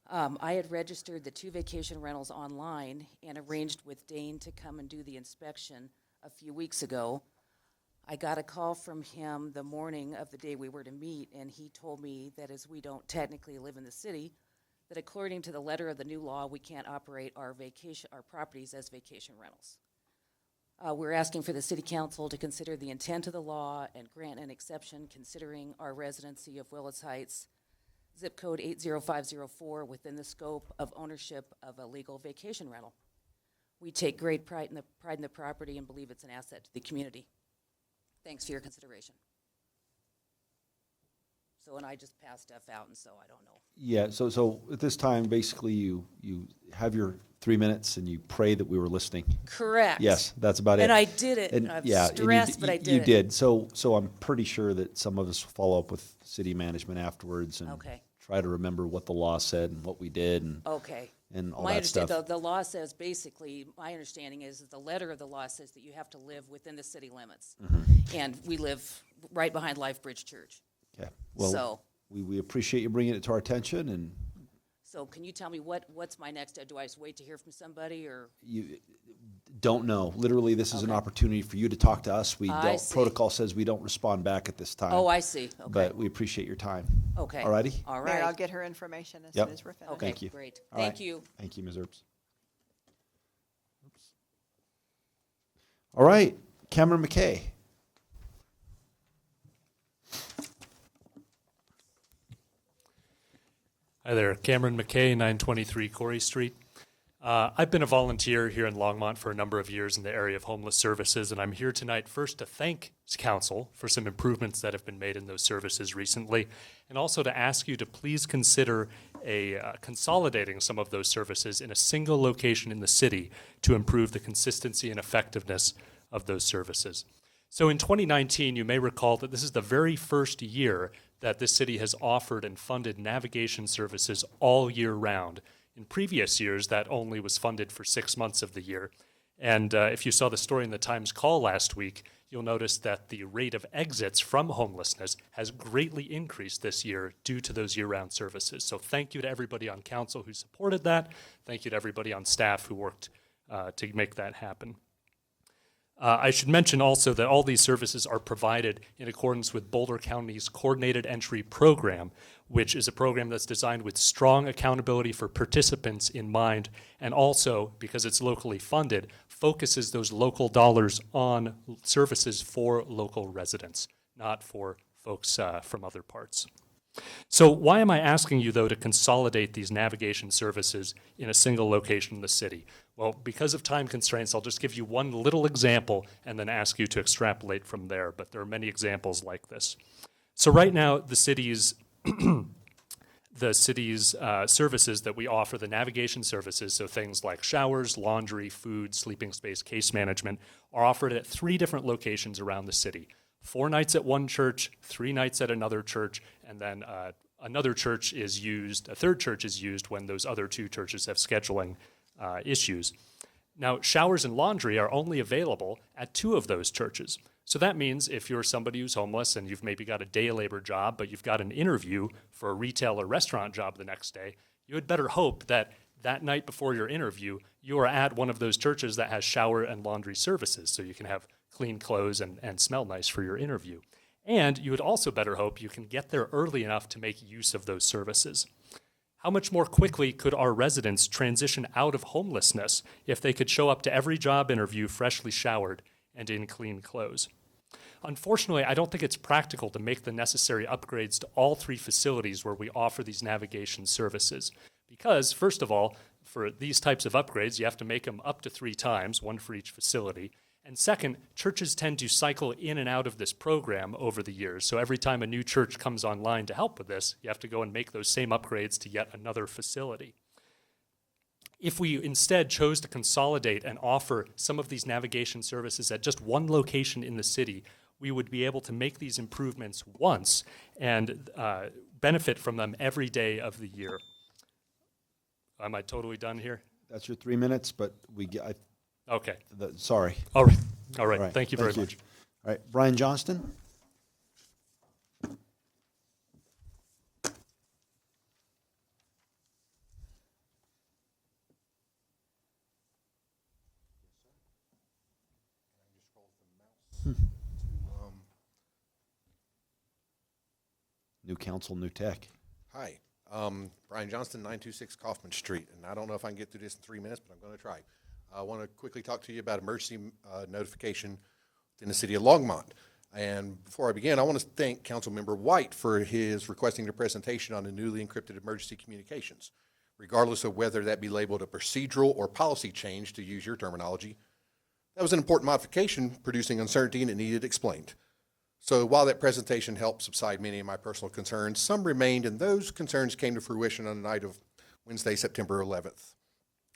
I had registered the 2 vacation rentals online and arranged with Dane to come and do the inspection a few weeks ago. I got a call from him the morning of the day we were to meet, and he told me that as we don't technically live in the city, that according to the letter of the new law, we can't operate our properties as vacation rentals. We're asking for the city council to consider the intent of the law and grant an exception considering our residency of Willis Heights, zip code 80504, within the scope of ownership of a legal vacation rental. We take great pride in the property and believe it's an asset to the community. Thanks for your consideration. So, and I just pass stuff out, and so I don't know. Yeah, so at this time, basically, you have your 3 minutes and you pray that we were listening. Correct. Yes, that's about it. And I did it. And I'm yeah, and stressed, but I did You it. did. So I'm pretty sure that some of us will follow up with city management afterwards and Okay. try to remember what the law said and what we did and Okay. and all My that stuff. the law says basically, my understanding is that the letter of the law says that you have to live within the city limits. Mm-hmm. And we live right behind Life Bridge Church. Okay. Well, So- we appreciate you bringing it to our attention, and So can you tell me what's my next, do I just wait to hear from somebody, or? you don't know. Literally, this is an Okay. opportunity for you to talk to us. We I don't. see. Protocol says we don't respond back at this time. Oh, I see. Okay. But we appreciate your time. Okay. All righty. All Mayor, I'll right. get her information as Yep. soon as we're finished. Okay, Thank you. great. All Thank right. you. Thank you, Ms. Erbs. All right, Cameron McKay. Hi there, Cameron McKay, 923 Corey Street. I've been a volunteer here in Longmont for a number of years in the area of homeless services, and I'm here tonight first to thank Council for some improvements that have been made in those services recently, and also to ask you to please consider consolidating some of those services in a single location in the city to improve the consistency and effectiveness of those services. So in 2019, you may recall that this is the very first year that this city has offered and funded navigation services all year round. In previous years, that only was funded for 6 months of the year. And if you saw the story in the Times Call last week, you'll notice that the rate of exits from homelessness has greatly increased this year due to those year-round services. So thank you to everybody on council who supported that. Thank you to everybody on staff who worked to make that happen. I should mention also that all these services are provided in accordance with Boulder County's Coordinated Entry Program, which is a program that's designed with strong accountability for participants in mind, and also, because it's locally funded, focuses those local dollars on services for local residents, not for folks from other parts. So why am I asking you, though, to consolidate these navigation services in a single location in the city? Well, because of time constraints, I'll just give you one little example and then ask you to extrapolate from there, but there are many examples like this. So right now, the city's services that we offer, the navigation services, so things like showers, laundry, food, sleeping space, case management, are offered at 3 different locations around the city. 4 nights at one church, 3 nights at another church, and then a third church is used when those other 2 churches have scheduling issues. Now, showers and laundry are only available at 2 of those churches. So that means if you're somebody who's homeless and you've maybe got a day labor job, but you've got an interview for a retail or restaurant job the next day, you had better hope that that night before your interview, you are at one of those churches that has shower and laundry services, so you can have clean clothes and smell nice for your interview. And you would also better hope you can get there early enough to make use of those services. How much more quickly could our residents transition out of homelessness if they could show up to every job interview freshly showered and in clean clothes? Unfortunately, I don't think it's practical to make the necessary upgrades to all 3 facilities where we offer these navigation services. Because, first of all, for these types of upgrades, you have to make them up to 3 times, 1 for each facility. And second, churches tend to cycle in and out of this program over the years. So every time a new church comes online to help with this, you have to go and make those same upgrades to yet another facility. If we instead chose to consolidate and offer some of these navigation services at just one location in the city, we would be able to make these improvements once and benefit from them every day of the year. Am I totally done here? That's your 3 minutes, but Okay. Sorry. All right. Thank you very much. All right, Brian Johnston. New council, new tech. Hi, Brian Johnston, 926 Kaufman Street, and I don't know if I can get through this in 3 minutes, but I'm going to try. I want to quickly talk to you about emergency notification in the city of Longmont. And before I begin, I want to thank Councilmember White for his requesting a presentation on the newly encrypted emergency communications. Regardless of whether that be labeled a procedural or policy change, to use your terminology, that was an important modification producing uncertainty and it needed explained. So while that presentation helped subside many of my personal concerns, some remained, and those concerns came to fruition on the night of Wednesday, September 11th.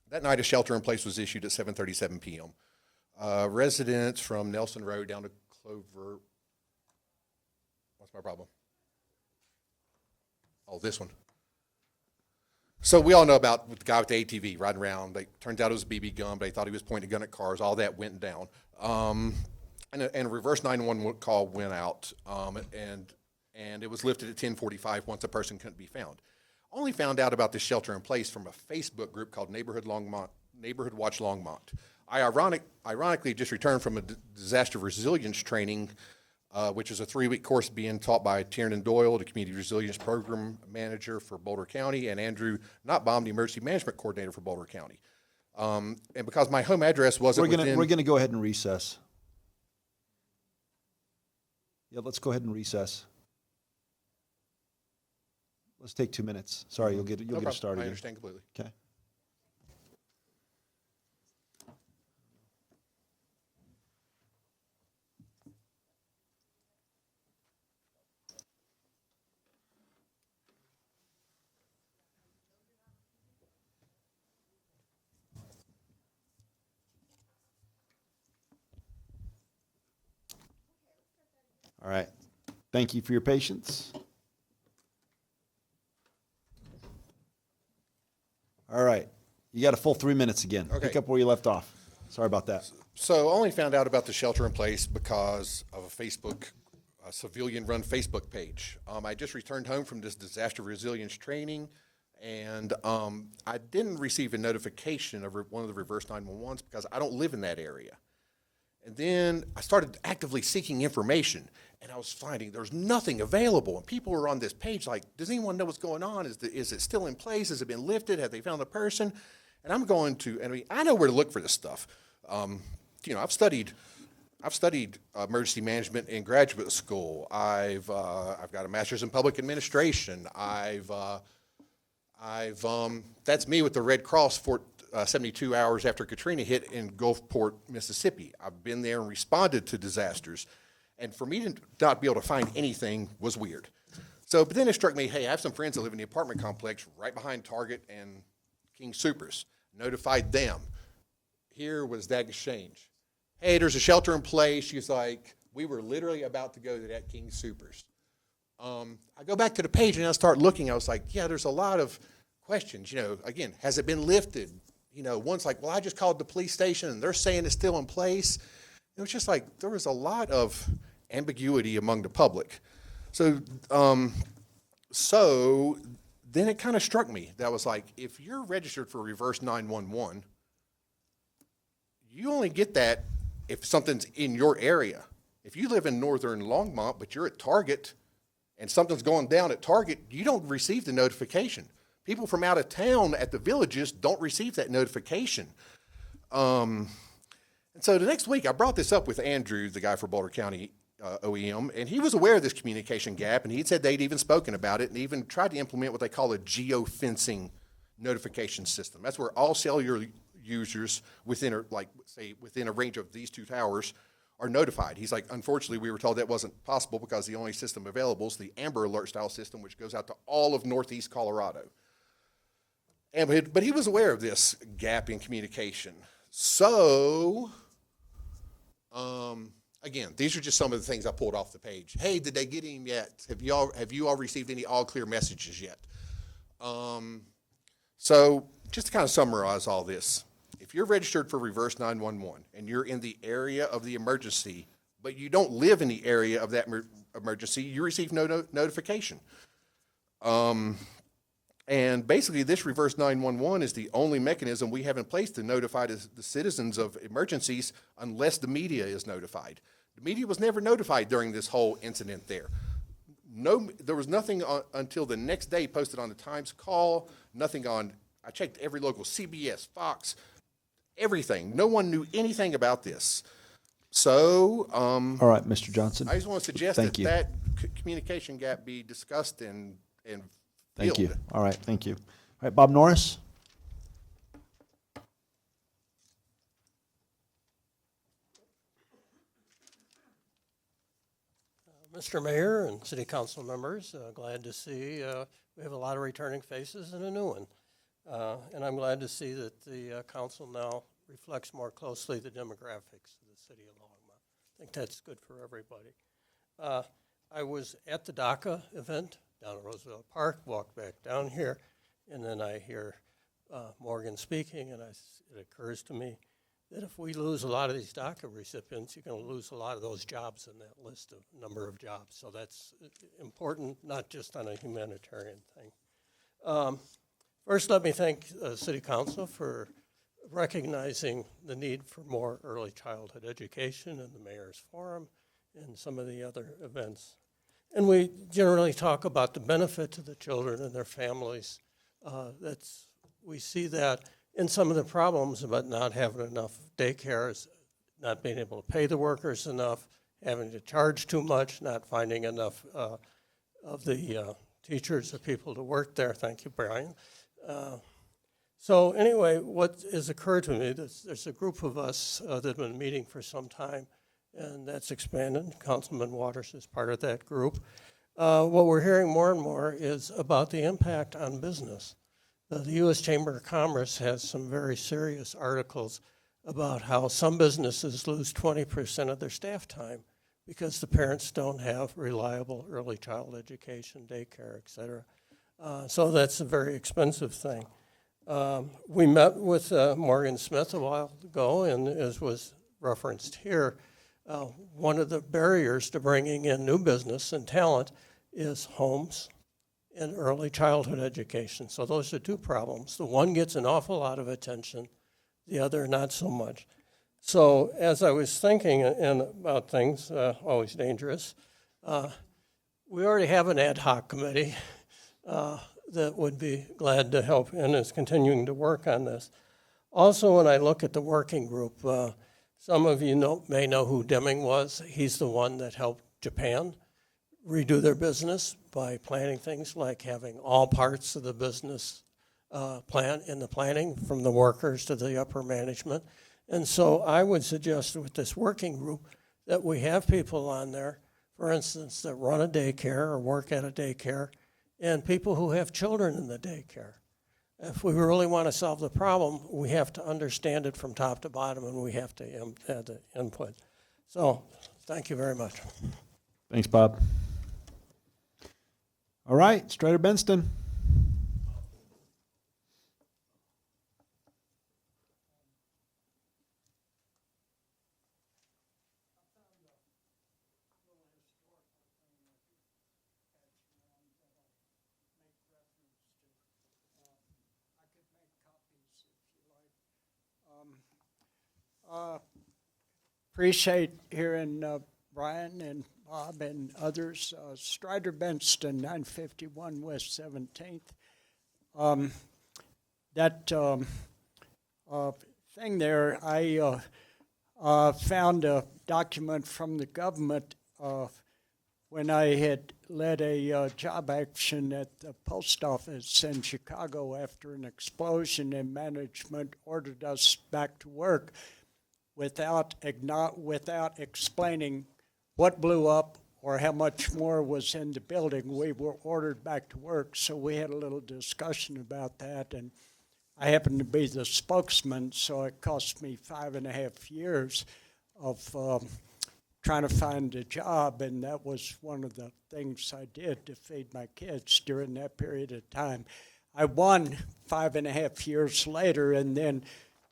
That night, a shelter-in-place was issued at 7:37 p.m. Residents from Nelson Road down to Clover. What's my problem? Oh, this one. So we all know about the guy with the ATV riding around. Turns out it was a BB gun, but they thought he was pointing a gun at cars. All that went down. And a reverse 911 call went out, and it was lifted at 10:45 once a person couldn't be found. Only found out about this shelter in place from a Facebook group called Neighborhood Watch Longmont. I ironically just returned from a disaster resilience training, which is a 3-week course being taught by Tiernan Doyle, the Community Resilience Program Manager for Boulder County, and Andrew Notbaum, the Emergency Management Coordinator for Boulder County. And because my home address wasn't We're gonna go ahead and recess. Yeah, let's go ahead and recess. Let's take 2 minutes. Sorry, you'll get us started. I again. understand completely. Okay. All right. Thank you for your patience. All right. You got a full 3 minutes again. Okay. Pick up where you left off. Sorry about that. So I only found out about the shelter in place because of a civilian-run Facebook page. I just returned home from this disaster resilience training, and I didn't receive a notification of one of the reverse 911s because I don't live in that area. And then I started actively seeking information, and I was finding there's nothing available. And people were on this page like, does anyone know what's going on? Is it still in place? Has it been lifted? Have they found the person? And I know where to look for this stuff. I've studied emergency management in graduate school. I've got a master's in public administration. That's me with the Red Cross for 72 hours after Katrina hit in Gulfport, Mississippi. I've been there and responded to disasters. And for me to not be able to find anything was weird. But then it struck me, hey, I have some friends that live in the apartment complex right behind Target and King Soopers. Notified them. Here was that exchange. Hey, there's a shelter in place. She's like, we were literally about to go to that King Soopers. I go back to the page and I start looking. I was like, yeah, there's a lot of questions. Again, has it been lifted? One's like, well, I just called the police station and they're saying it's still in place. It was just like there was a lot of ambiguity among the public. So then it kind of struck me that was like, if you're registered for reverse 911, you only get that if something's in your area. If you live in northern Longmont, but you're at Target and something's going down at Target, you don't receive the notification. People from out of town at the villages don't receive that notification. And so the next week, I brought this up with Andrew, the guy for Boulder County OEM, and he was aware of this communication gap, and he had said they'd even spoken about it and even tried to implement what they call a geofencing notification system. That's where all cellular users within a range of these two towers are notified. He's like, unfortunately, we were told that wasn't possible because the only system available is the Amber Alert style system, which goes out to all of Northeast Colorado. But he was aware of this gap in communication. So, again, these are just some of the things I pulled off the page. Hey, did they get him yet? Have you all received any all clear messages yet? So just to kind of summarize all this, if you're registered for reverse 911 and you're in the area of the emergency, but you don't live in the area of that emergency, you receive no notification. And basically, this reverse 911 is the only mechanism we have in place to notify the citizens of emergencies unless the media is notified. The media was never notified during this whole incident there. There was nothing until the next day posted on the Times call, nothing on, I checked every local, CBS, Fox, everything. No one knew anything about this. So, all right, Mr. Johnson. I just want to suggest that communication gap be discussed and Thank you. All right, thank you. All right, Bob Norris. Mr. Mayor and City Council members, glad to see we have a lot of returning faces and a new one. And I'm glad to see that the council now reflects more closely the demographics of the city of Longmont. I think that's good for everybody. I was at the DACA event down at Roosevelt Park, walked back down here, and then I hear Morgan speaking, and it occurs to me that if we lose a lot of these DACA recipients, you're going to lose a lot of those jobs in that list of number of jobs. So that's important, not just on a humanitarian thing. First, let me thank City Council for recognizing the need for more early childhood education in the Mayor's Forum and some of the other events. And we generally talk about the benefit to the children and their families. We see that in some of the problems about not having enough daycares, not being able to pay the workers enough, having to charge too much, not finding enough of the teachers or people to work there. Thank you, Brian. So anyway, what has occurred to me, there's a group of us that have been meeting for some time, and that's expanded. Councilman Waters is part of that group. What we're hearing more and more is about the impact on business. The U.S. Chamber of Commerce has some very serious articles about how some businesses lose 20% of their staff time because the parents don't have reliable early child education, daycare, et cetera. So that's a very expensive thing. We met with Morgan Smith a while ago, and as was referenced here, one of the barriers to bringing in new business and talent is homes and early childhood education. So those are two problems. The one gets an awful lot of attention, the other not so much. So as I was thinking about things, always dangerous, we already have an ad hoc committee that would be glad to help and is continuing to work on this. Also, when I look at the working group, some of you may know who Deming was. He's the one that helped Japan redo their business by planning things like having all parts of the business plan in the planning, from the workers to the upper management. And so I would suggest with this working group that we have people on there, for instance, that run a daycare or work at a daycare, and people who have children in the daycare. If we really want to solve the problem, we have to understand it from top to bottom, and we have to add the input. So thank you very much. Thanks, Bob. All right, Strader Benston. Appreciate hearing Brian and Bob and others. Strider Benston, 951 West 17th. That thing there, I found a document from the government when I had led a job action at the post office in Chicago after an explosion, and management ordered us back to work without explaining what blew up or how much more was in the building. We were ordered back to work, so we had a little discussion about that, and I happened to be the spokesman, so it cost me 5.5 years of trying to find a job, and that was one of the things I did to feed my kids during that period of time. I won 5.5 years later, and then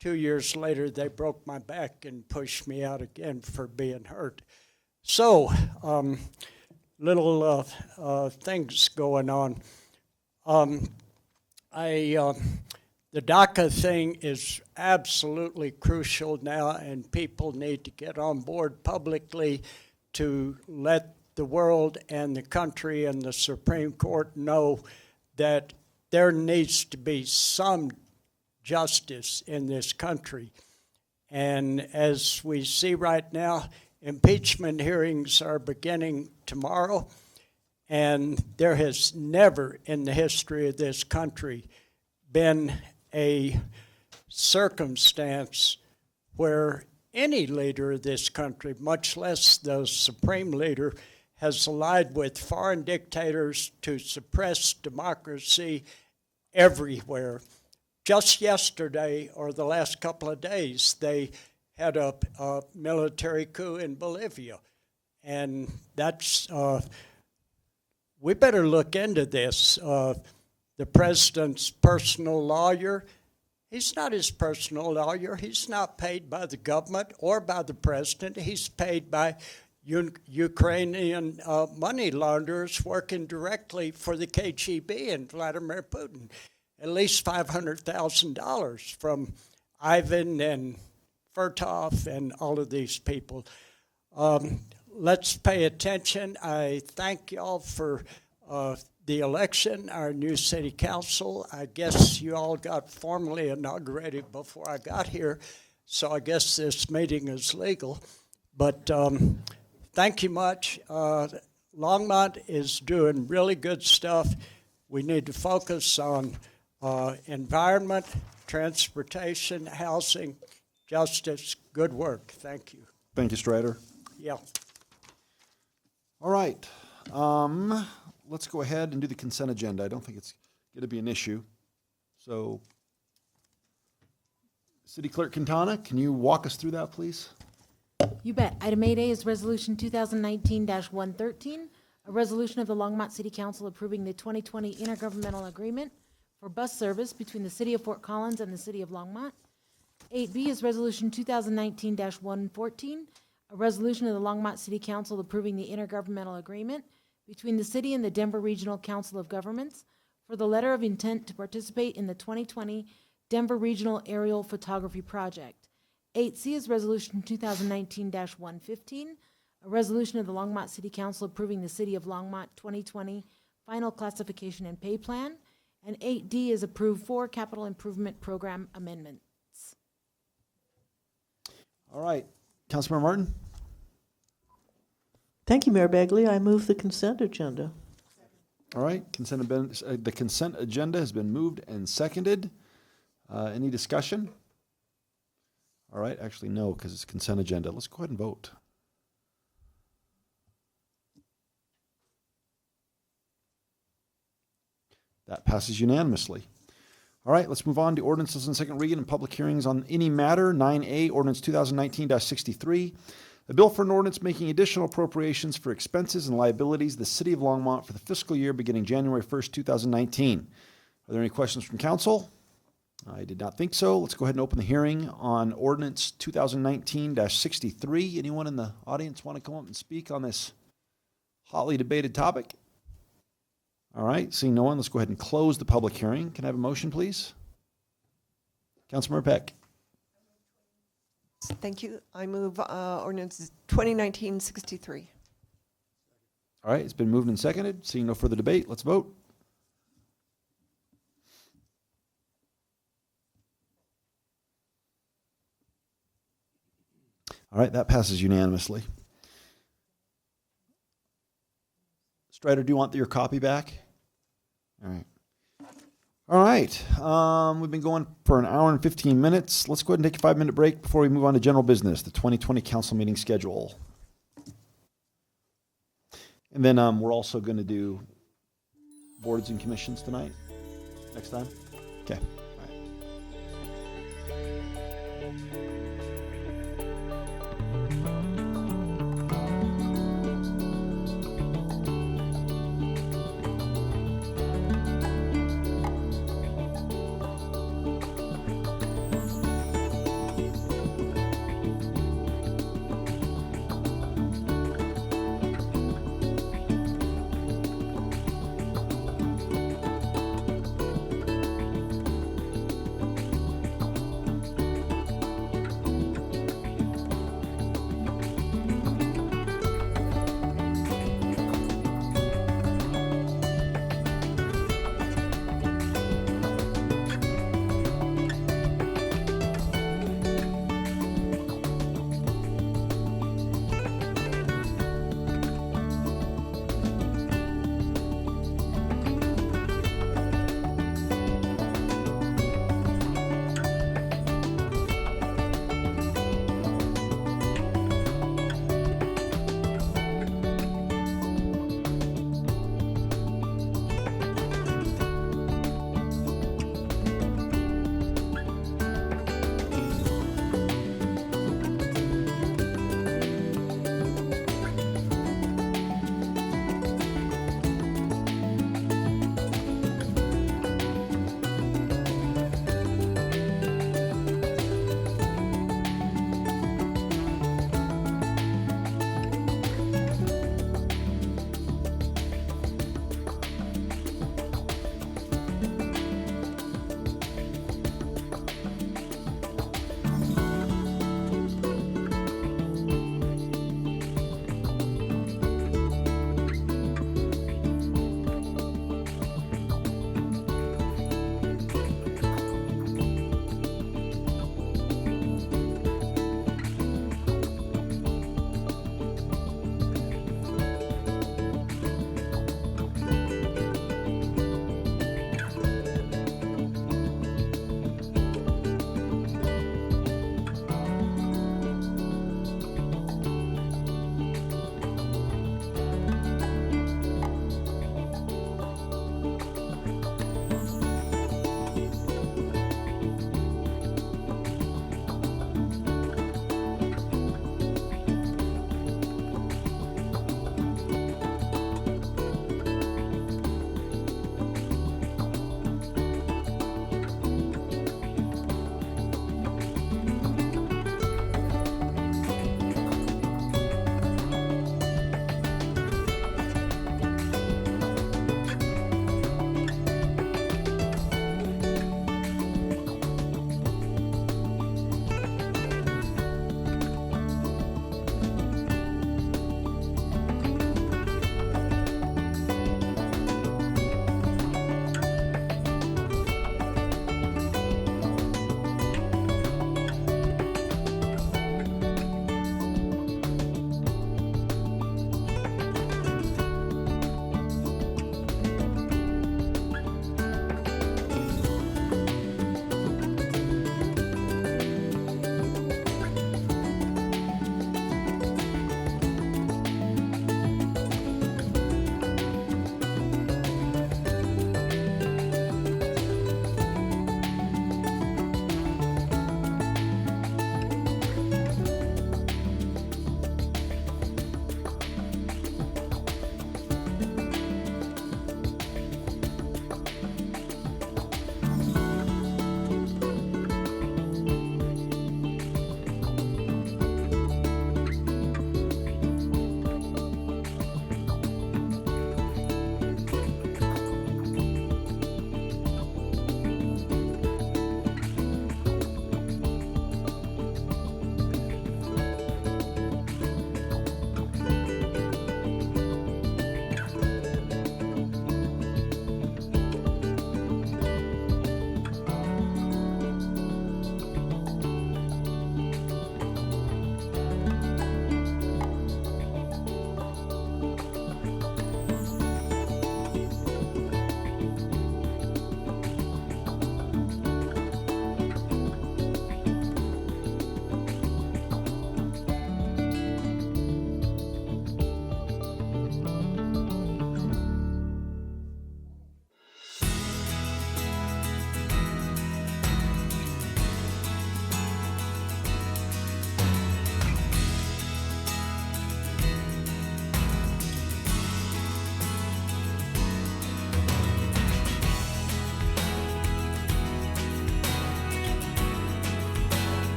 2 years later, they broke my back and pushed me out again for being hurt. So, little things going on. The DACA thing is absolutely crucial now, and people need to get on board publicly to let the world and the country and the Supreme Court know that there needs to be some justice in this country. And as we see right now, impeachment hearings are beginning tomorrow, and there has never in the history of this country been a circumstance where any leader of this country, much less the supreme leader, has allied with foreign dictators to suppress democracy everywhere. Just yesterday, or the last couple of days, they had a military coup in Bolivia. And that's, we better look into this. The president's personal lawyer, he's not his personal lawyer. He's not paid by the government or by the president. He's paid by Ukrainian money launderers working directly for the KGB and Vladimir Putin. At least $500,000 from Ivan and Furtov and all of these people. Let's pay attention. I thank y'all for the election, our new city council. I guess you all got formally inaugurated before I got here, so I guess this meeting is legal. But thank you much. Longmont is doing really good stuff. We need to focus on environment, transportation, housing, justice. Good work. Thank you. Thank you, Strider. Yeah. All right. Let's go ahead and do the consent agenda. I don't think it's going to be an issue. So, City Clerk Quintana, can you walk us through that, please? You bet. Item 8A is Resolution 2019-113, a resolution of the Longmont City Council approving the 2020 intergovernmental agreement for bus service between the City of Fort Collins and the City of Longmont. 8B is Resolution 2019-114, a resolution of the Longmont City Council approving the intergovernmental agreement between the city and the Denver Regional Council of Governments for the letter of intent to participate in the 2020 Denver Regional Aerial Photography Project. 8C is Resolution 2019-115, a resolution of the Longmont City Council approving the City of Longmont 2020 Final Classification and Pay Plan. And 8D is approved 4 capital improvement program amendments. All right. Councilmember Martin? Thank you, Mayor Bagley. I move the consent agenda. All right. The consent agenda has been moved and seconded. Any discussion? All right. Actually, no, because it's consent agenda. Let's go ahead and vote. That passes unanimously. All right, let's move on to ordinances and second reading and public hearings on any matter. 9A, Ordinance 2019-63, a bill for an ordinance making additional appropriations for expenses and liabilities of the City of Longmont for the fiscal year beginning January 1st, 2019. Are there any questions from council? I did not think so. Let's go ahead and open the hearing on Ordinance 2019-63. Anyone in the audience want to come up and speak on this hotly debated topic? All right, seeing no one, let's go ahead and close the public hearing. Can I have a motion, please? Councilmember Peck. Thank you. I move ordinance 2019-63. All right, it's been moved and seconded. Seeing no further debate, let's vote. All right, that passes unanimously. Strider, do you want your copy back? All right. All right. We've been going for an hour and 15 minutes. Let's go ahead and take a 5-minute break before we move on to general business, the 2020 council meeting schedule. And then we're also going to do boards and commissions tonight, next time. Okay.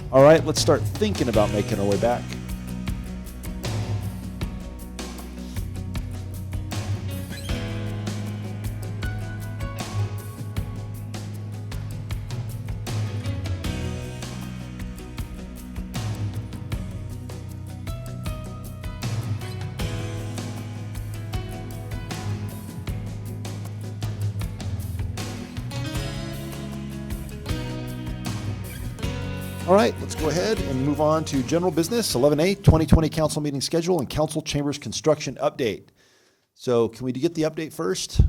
All right, let's start thinking about making our way back. All right, let's go ahead and move on to general business, 11A, 2020 council meeting schedule and council chambers construction update. So can we get the update first?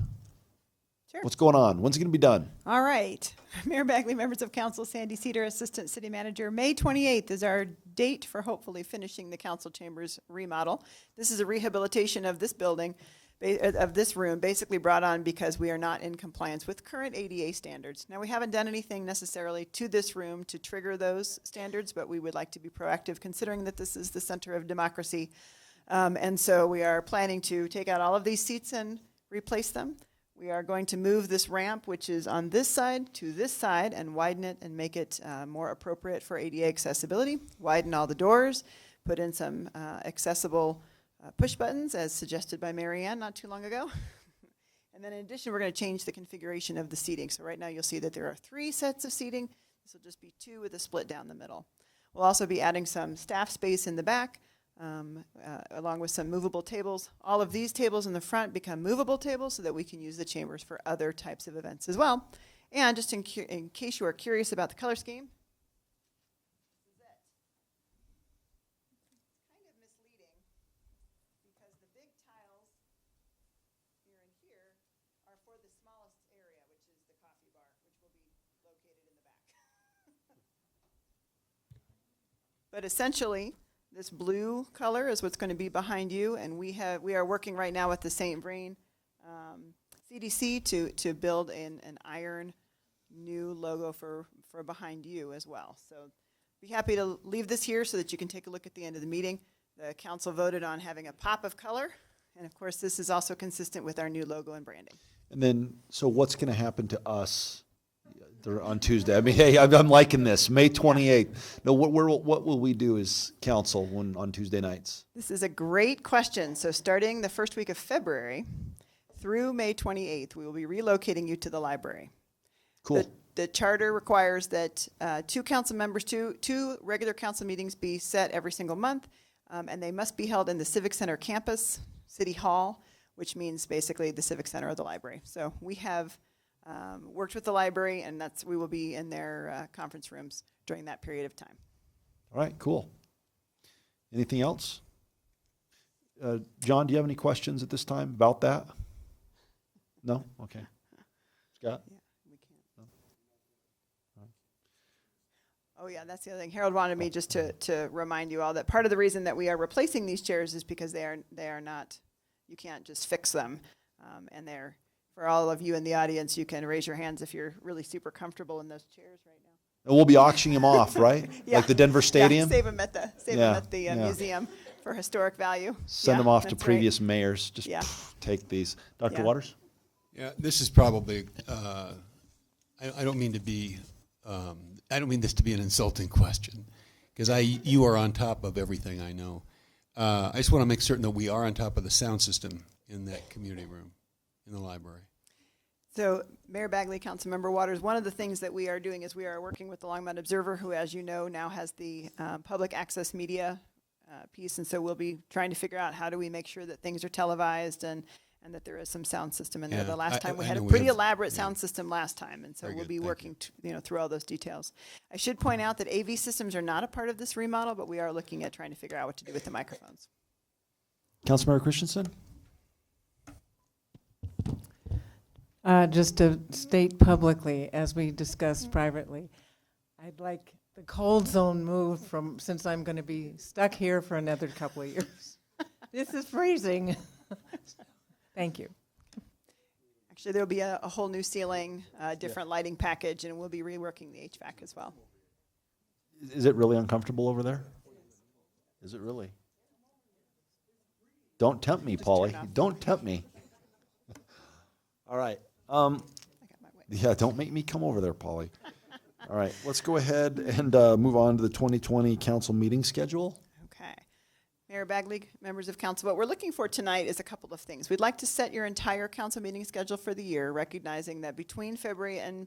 Sure. What's going on? When's it going to be done? All right. Mayor Bagley, members of council, Sandy Cedar, Assistant City Manager. May 28th is our date for hopefully finishing the council chambers remodel. This is a rehabilitation of this building, of this room, basically brought on because we are not in compliance with current ADA standards. Now, we haven't done anything necessarily to this room to trigger those standards, but we would like to be proactive considering that this is the center of democracy. And so we are planning to take out all of these seats and replace them. We are going to move this ramp, which is on this side, to this side and widen it and make it more appropriate for ADA accessibility. Widen all the doors, put in some accessible push buttons as suggested by Mary Ann not too long ago. And then in addition, we're going to change the configuration of the seating. So right now you'll see that there are 3 sets of seating. This will just be 2 with a split down the middle. We'll also be adding some staff space in the back, along with some movable tables. All of these tables in the front become movable tables so that we can use the chambers for other types of events as well. And just in case you are curious about the color scheme, this is it. It's kind of misleading because the big tiles here and here are for the smallest area, which is the coffee bar, which will be located in the back. But essentially, this blue color is what's going to be behind you, and we are working right now with the St. Vrain CDC to build an iron new logo for behind you as well. So be happy to leave this here so that you can take a look at the end of the meeting. The council voted on having a pop of color, and of course this is also consistent with our new logo and branding. And then, so what's going to happen to us on Tuesday? I mean, hey, I'm liking this. May 28th. No, what will we do as council on Tuesday nights? This is a great question. So starting the first week of February through May 28th, we will be relocating you to the library. Cool. The charter requires that 2 council members, two regular council meetings be set every single month, and they must be held in the Civic Center campus, City Hall, which means basically the Civic Center of the library. So we have worked with the library, and we will be in their conference rooms during that period of time. All right, cool. Anything else? John, do you have any questions at this time about that? No? Okay. Scott? Yeah, we can't. No? Oh yeah, that's the other thing. Harold wanted me just to remind you all that part of the reason that we are replacing these chairs is because they are not, you can't just fix them, and they're, for all of you in the audience, you can raise your hands if you're really super comfortable in those chairs right now. And we'll be auctioning them off, right? Yeah. Like the Denver Stadium? Yeah, save them at the museum for historic value. Send them off to that's previous right. mayors. Just take these. Dr. Yeah. Waters? Yeah, this is probably, I don't mean to be, I don't mean this to be an insulting question, because you are on top of everything I know. I just want to make certain that we are on top of the sound system in that community room, in the library. So, Mayor Bagley, Councilmember Waters, one of the things that we are doing is we are working with the Longmont Observer, who, as you know, now has the public access media piece, and so we'll be trying to figure out how do we make sure that things are televised and that there is some sound system in there. The last time we had a pretty elaborate sound system last time, and so we'll be working through all those details. I should point out that AV systems are not a part of this remodel, but we are looking at trying to figure out what to do with the microphones. Councilmember Christensen? Just to state publicly, as we discussed privately, I'd like the cold zone moved since I'm going to be stuck here for another couple of years. This is freezing. Thank you. Actually, there'll be a whole new ceiling, different lighting package, and we'll be reworking the HVAC as well. Is it really uncomfortable over there? Is it really? Don't tempt me, Paulie. Don't tempt me. All right. Yeah, don't make me come over there, Paulie. All right, let's go ahead and move on to the 2020 council meeting schedule. Okay. Mayor Bagley, members of council, what we're looking for tonight is a couple of things. We'd like to set your entire council meeting schedule for the year, recognizing that between February and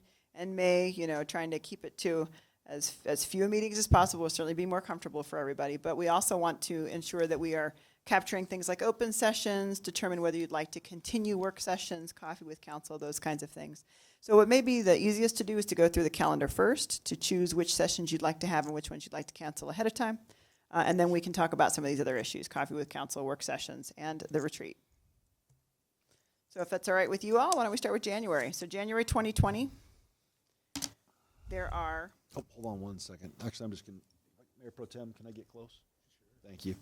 May, you know, trying to keep it to as few meetings as possible will certainly be more comfortable for everybody. But we also want to ensure that we are capturing things like open sessions, determine whether you'd like to continue work sessions, coffee with council, those kinds of things. So what may be the easiest to do is to go through the calendar first, to choose which sessions you'd like to have and which ones you'd like to cancel ahead of time. And then we can talk about some of these other issues, coffee with council, work sessions, and the retreat. So if that's all right with you all, why don't we start with January? So January 2020, there are... Oh, hold on one second. Actually, I'm just going to, Mayor Pro Tem, can I get close? Sure. Thank you.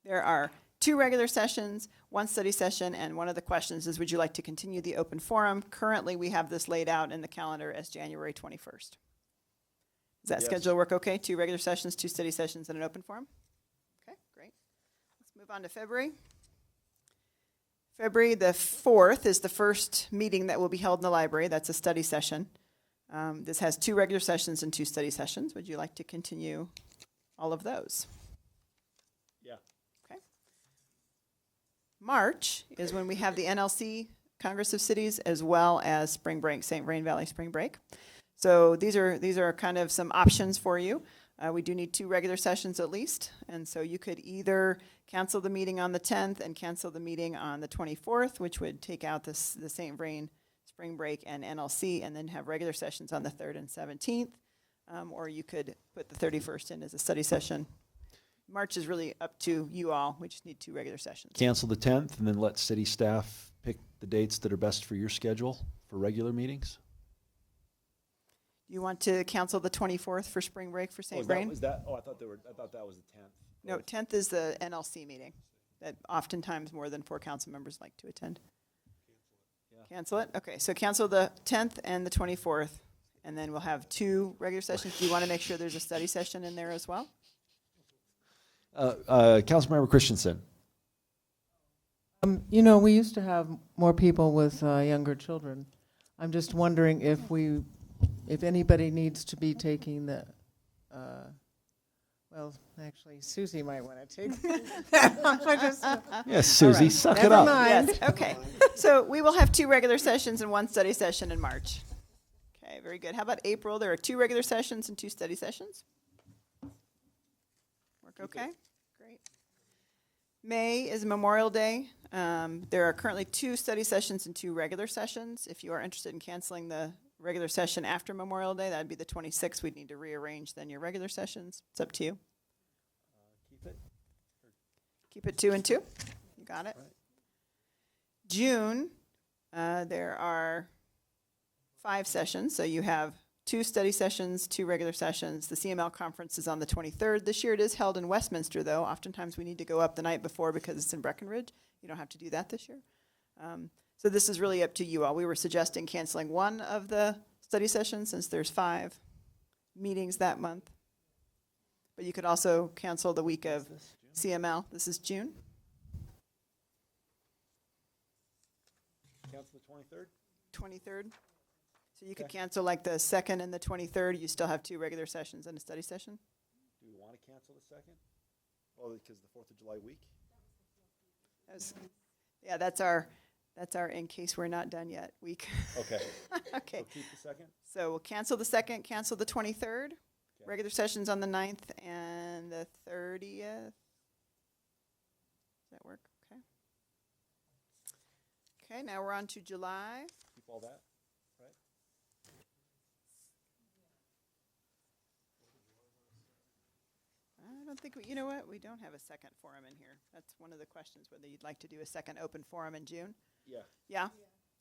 There are 2 regular sessions, 1 study session, and one of the questions is, would you like to continue the open forum? Currently, we have this laid out in the calendar as January 21st. Does that Yes. schedule work okay? 2 regular sessions, 2 study sessions, and an open forum? Okay, great. Let's move on to February. February the 4th is the first meeting that will be held in the library. That's a study session. This has 2 regular sessions and 2 study sessions. Would you like to continue all of those? Yeah. Okay. March is when we have the NLC Congress of Cities as well as Spring Break, St. Vrain Valley Spring Break. So these are kind of some options for you. We do need 2 regular sessions at least, and so you could either cancel the meeting on the 10th and cancel the meeting on the 24th, which would take out the St. Vrain Spring Break and NLC, and then have regular sessions on the 3rd and 17th, or you could put the 31st in as a study session. March is really up to you all. We just need 2 regular sessions. Cancel the 10th and then let city staff pick the dates that are best for your schedule for regular meetings. You want to cancel the 24th for spring break for St. Vrain? I thought that was the 10th. No, 10th is the NLC meeting that oftentimes more than 4 council members like to attend. Cancel it? Okay, so cancel the 10th and the 24th, and then we'll have 2 regular sessions. Do you want to make sure there's a study session in there as well? Councilmember Christensen. You know, we used to have more people with younger children. I'm just wondering if anybody needs to be taking the, well, actually, Susie might want to take. Yes, Susie, right, suck never it up. mind. Yes, okay. So we will have 2 regular sessions and 1 study session in March. Okay, very good. How about April? There are 2 regular sessions and 2 study sessions. Work okay? Great. May is Memorial Day. There are currently 2 study sessions and 2 regular sessions. If you are interested in canceling the regular session after Memorial Day, that would be the 26th. We'd need to rearrange then your regular sessions. It's up to you. Keep it 2 and 2. You got it. June, there are 5 sessions. So you have 2 study sessions, 2 regular sessions. The CML conference is on the 23rd. This year it is held in Westminster, though. Oftentimes we need to go up the night before because it's in Breckenridge. You don't have to do that this year. So this is really up to you all. We were suggesting canceling 1 of the study sessions since there's 5 meetings that month. But you could also cancel the week of CML. This is June. Cancel the 23rd? 23rd. So you could cancel like the 2nd and the 23rd. You still have 2 regular sessions and a study session. Do we want to cancel the 2nd? Well, because the 4th of July week? Yeah, that's our in case we're not done yet week. Okay. Okay. So keep the 2nd? So we'll cancel the 2nd, cancel the 23rd. Regular sessions on the 9th and the 30th. Does that work? Okay. Okay, now we're on to July. Keep all that, right? I don't think you know what? We don't have a second forum in here. That's one of the questions, whether you'd like to do a second open forum in June. Yeah. Yeah?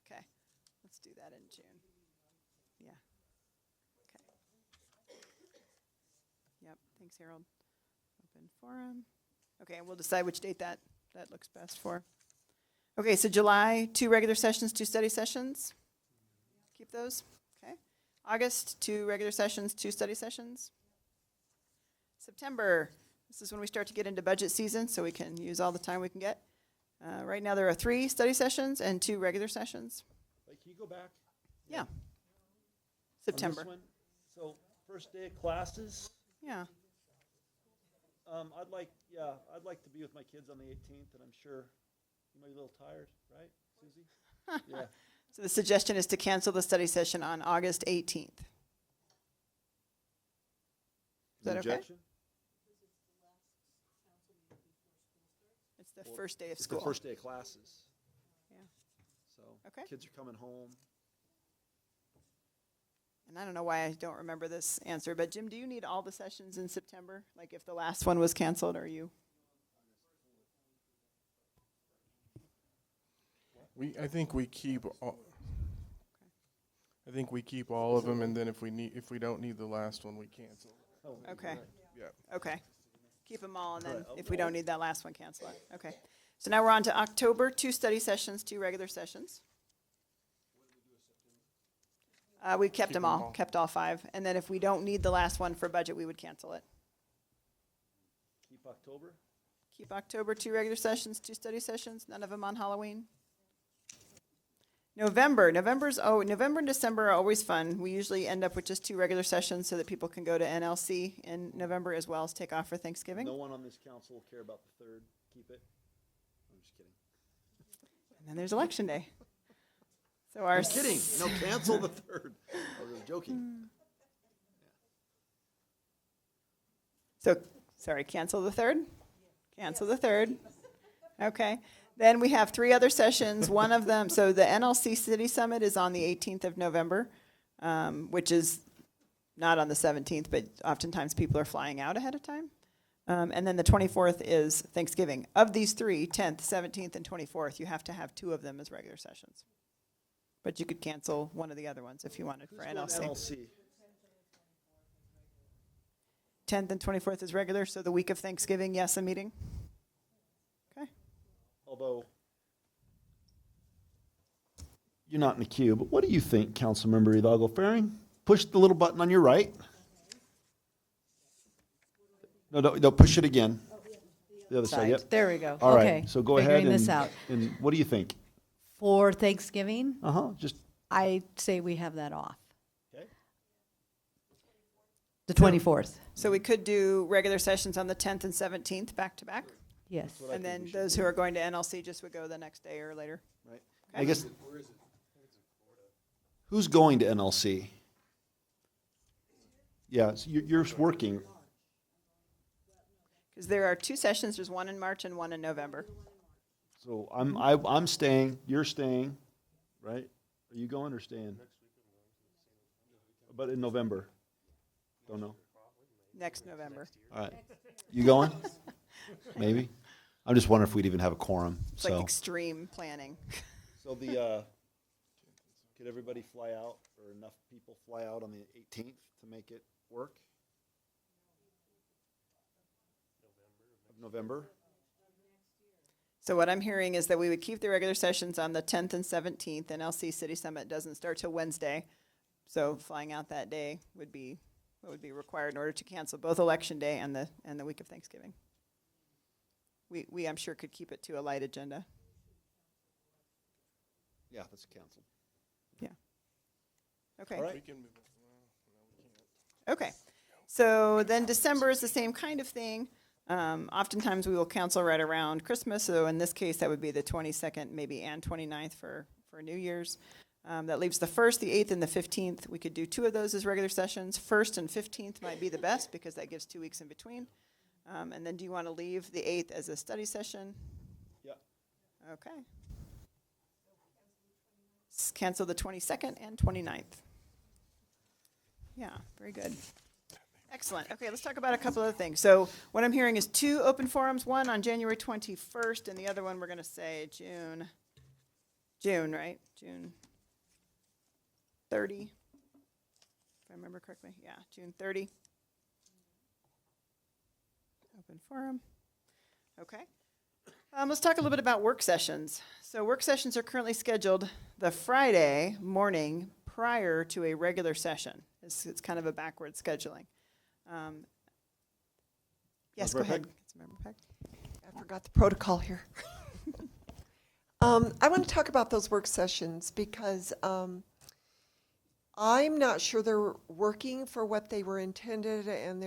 Okay. Let's do that in June. Yeah. Okay. Yep. Thanks, Harold. Open forum. Okay, and we'll decide which date that looks best for. Okay, so July, 2 regular sessions, 2 study sessions. Keep those. Okay. August, 2 regular sessions, 2 study sessions. September, this is when we start to get into budget season, so we can use all the time we can get. Right now there are 3 study sessions and 2 regular sessions. Wait, can you go back? Yeah. On September. this one? So first day of classes, Yeah. I'd like to be with my kids on the 18th, and I'm sure you might be a little tired, right, Susie? Yeah. So the suggestion is to cancel the study session on August 18th. Is that okay? Objection? It's the first day of It's school. the first day of classes. Yeah. So Okay. kids are coming home. And I don't know why I don't remember this answer, but Jim, do you need all the sessions in September? Like if the last one was canceled, or you? I think we keep all of them, and then if we don't need the last one, we cancel. Okay. Yeah. Okay. Keep them all, and then if we don't need that last one, cancel it. Okay. So now we're on to October, 2 study sessions, 2 regular sessions. We kept them all, kept all 5. And then if we don't need the last one for budget, we would cancel it. Keep October? Keep October, 2 regular sessions, 2 study sessions, none of them on Halloween. November and December are always fun. We usually end up with just 2 regular sessions so that people can go to NLC in November as well as take off for Thanksgiving. No one on this council will care about the 3rd. Keep it. I'm just kidding. And then there's Election Day. So our I'm kidding. No, cancel the 3rd. I was joking. So, sorry, cancel the 3rd? Cancel the 3rd. Okay. Then we have 3 other sessions. One of them, so the NLC City Summit is on the 18th of November, which is not on the 17th, but oftentimes people are flying out ahead of time. And then the 24th is Thanksgiving. Of these 3, 10th, 17th, and 24th, you have to have 2 of them as regular sessions. But you could cancel one of the other ones if you wanted for NLC. NLC. 10th and 24th is regular, so the week of Thanksgiving, yes, a meeting. Okay. Although you're not in the queue, but what do you think, Councilmember Hidalgo Faring? Push the little button on your right. No, push it again. The other side, yep. There we go. All Okay, right, so go ahead figuring this out. and what do you think? For Thanksgiving, Just I say we have that off. Okay. The 24th, So we could do regular sessions on the 10th and 17th back to back. yes. And then those who are going to NLC just would go the next day or later. Right. I guess. Who's going to NLC? Yeah, so you're working. Because there are 2 sessions, there's one in March and one in November. So I'm staying. You're staying, right? Are you going or staying? But in November. Don't know. Next November. All right. You going? Maybe. I'm just wondering if we'd even have a quorum. It's like extreme planning. So could everybody fly out, or enough people fly out on the 18th to make it work? November. So what I'm hearing is that we would keep the regular sessions on the 10th and 17th. NLC City Summit doesn't start till Wednesday. So flying out that day would be what would be required in order to cancel both Election Day and the week of Thanksgiving. We I'm sure could keep it to a light agenda. Yeah, that's canceled. Yeah. Okay. All right. We can move it. No, we can't. Okay. So then December is the same kind of thing. Oftentimes we will cancel right around Christmas. So in this case, that would be the 22nd, maybe, and 29th for New Year's. That leaves the 1st, the 8th, and the 15th. We could do 2 of those as regular sessions. 1st and 15th might be the best because that gives 2 weeks in between. And then do you want to leave the 8th as a study session? Yeah. Okay. Cancel the 22nd and 29th. Yeah, very good. Excellent. Okay, let's talk about a couple other things. So what I'm hearing is 2 open forums, one on January 21st, and the other one we're going to say June, right? June 30, if I remember correctly. Yeah, June 30. Open forum. Okay. Let's talk a little bit about work sessions. So work sessions are currently scheduled the Friday morning prior to a regular session. It's kind of a backward scheduling. Yes, go ahead. Councilmember Peck. I forgot the protocol here. I want to talk about those work sessions because I'm not sure they're working for what they were intended, and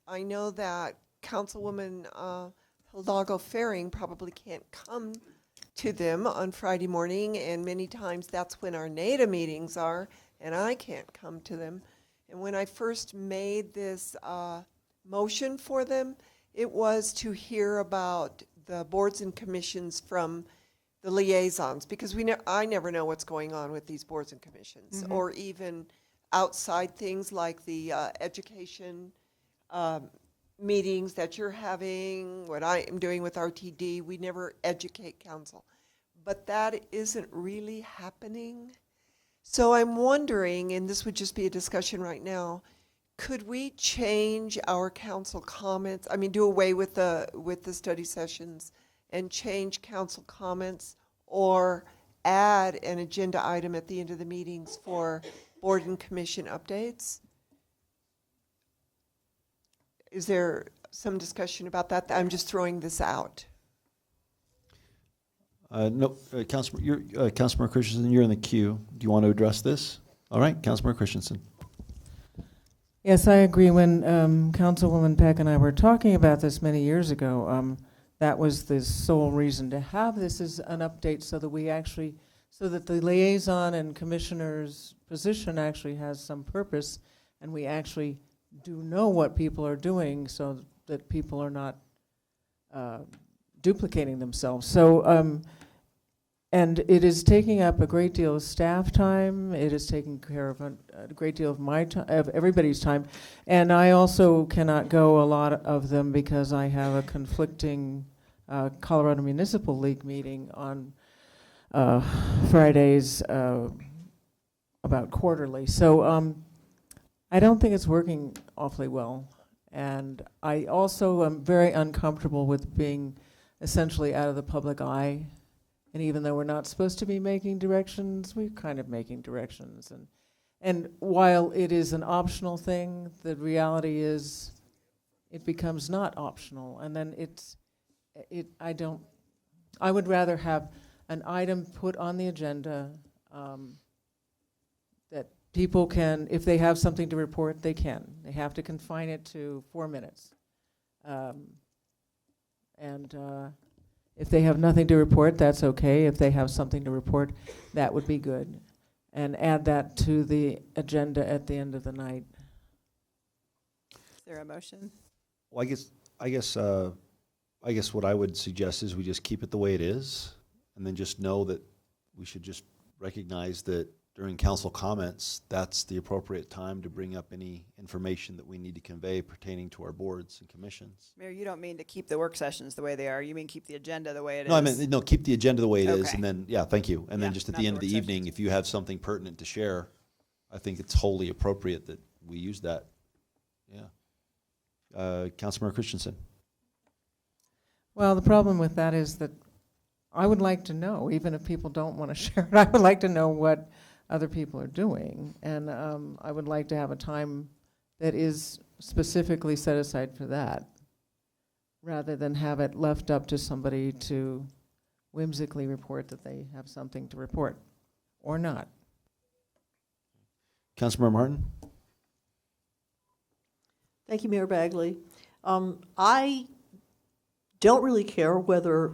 I know that Councilwoman Hidalgo Faring probably can't come to them on Friday morning, and many times that's when our NADA meetings are, and I can't come to them. And when I first made this motion for them, it was to hear about the boards and commissions from the liaisons, because I never know what's going on with these boards and commissions, or even outside things like the education meetings that you're having, what I am doing with RTD. We never educate council, but that isn't really happening. So I'm wondering, and this would just be a discussion right now, could we change our council comments? I mean, do away with the study sessions and change council comments, or add an agenda item at the end of the meetings for board and commission updates? Is there some discussion about that? I'm just throwing this out. No, Councilmember Christensen, you're in the queue. Do you want to address this? All right, Councilmember Christensen. Yes, I agree. When Councilwoman Peck and I were talking about this many years ago, that was the sole reason to have this as an update, so that the liaison and commissioner's position actually has some purpose, and we actually do know what people are doing, so that people are not duplicating themselves. So, and it is taking up a great deal of staff time. It is taking care of a great deal of my time, of everybody's time. And I also cannot go a lot of them because I have a conflicting Colorado Municipal League meeting on Fridays about quarterly. So I don't think it's working awfully well. And I also am very uncomfortable with being essentially out of the public eye. And even though we're not supposed to be making directions, we're kind of making directions. And while it is an optional thing, the reality is it becomes not optional. And then I would rather have an item put on the agenda that people can, if they have something to report, they can. They have to confine it to 4 minutes. If they have nothing to report, that's okay. If they have something to report, that would be good. And add that to the agenda at the end of the night. Is there a motion? Well, I guess what I would suggest is we just keep it the way it is, and then just know that we should just recognize that during council comments, that's the appropriate time to bring up any information that we need to convey pertaining to our boards and commissions. Mayor, you don't mean to keep the work sessions the way they are. You mean keep the agenda the way it is? No, I mean, no, keep the agenda the way it is, Okay. and then, yeah, thank you. And Yeah, then just at not the the end of the work evening, if you have something pertinent to share, I think it's wholly appropriate that we use that. Yeah. Councilmember Christensen. Well, the problem with that is that I would like to know, even if people don't want to share it, I would like to know what other people are doing. And I would like to have a time that is specifically set aside for that, rather than have it left up to somebody to whimsically report that they have something to report, or not. Councilmember Martin. Thank you, Mayor Bagley. I don't really care whether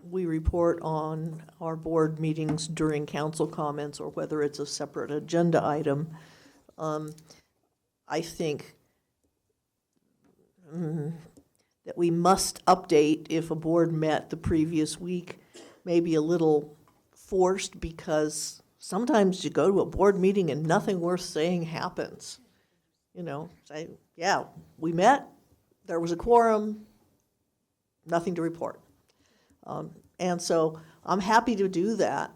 we report on our board meetings during council comments or whether it's a separate agenda item. I think that we must update if a board met the previous week, maybe a little forced, because sometimes you go to a board meeting and nothing worth saying happens. You know, say, yeah, we met, there was a quorum, nothing to report. And so I'm happy to do that.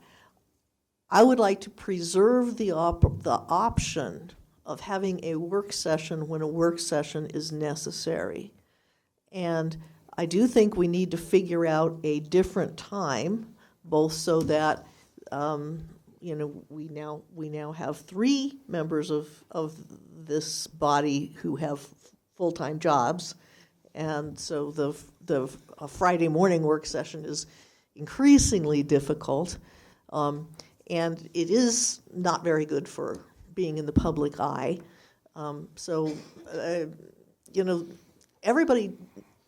I would like to preserve the option of having a work session when a work session is necessary. And I do think we need to figure out a different time, both so that, you know, we now have 3 members of this body who have full-time jobs. And so the Friday morning work session is increasingly difficult, and it is not very good for being in the public eye. So, you know,